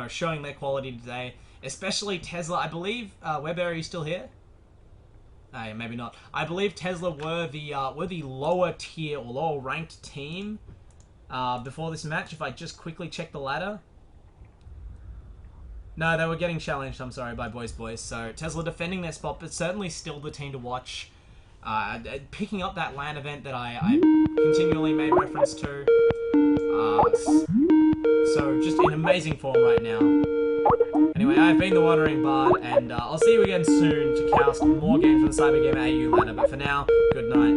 showing their quality today. Especially Tesla. I believe Werebear, are you still here? Maybe not. I believe Tesla were the lower tier or lower ranked team before this match. If I just quickly check the ladder. No, they were getting challenged, I'm sorry, by Boysboys. So Tesla defending their spot, but certainly still the team to watch. Picking up that LAN event that I continually made reference to. So just in amazing form right now. Anyway, I've been the Wandering Bard, and I'll see you again soon to cast more games on the Cybergamer AU ladder. But for now, good night.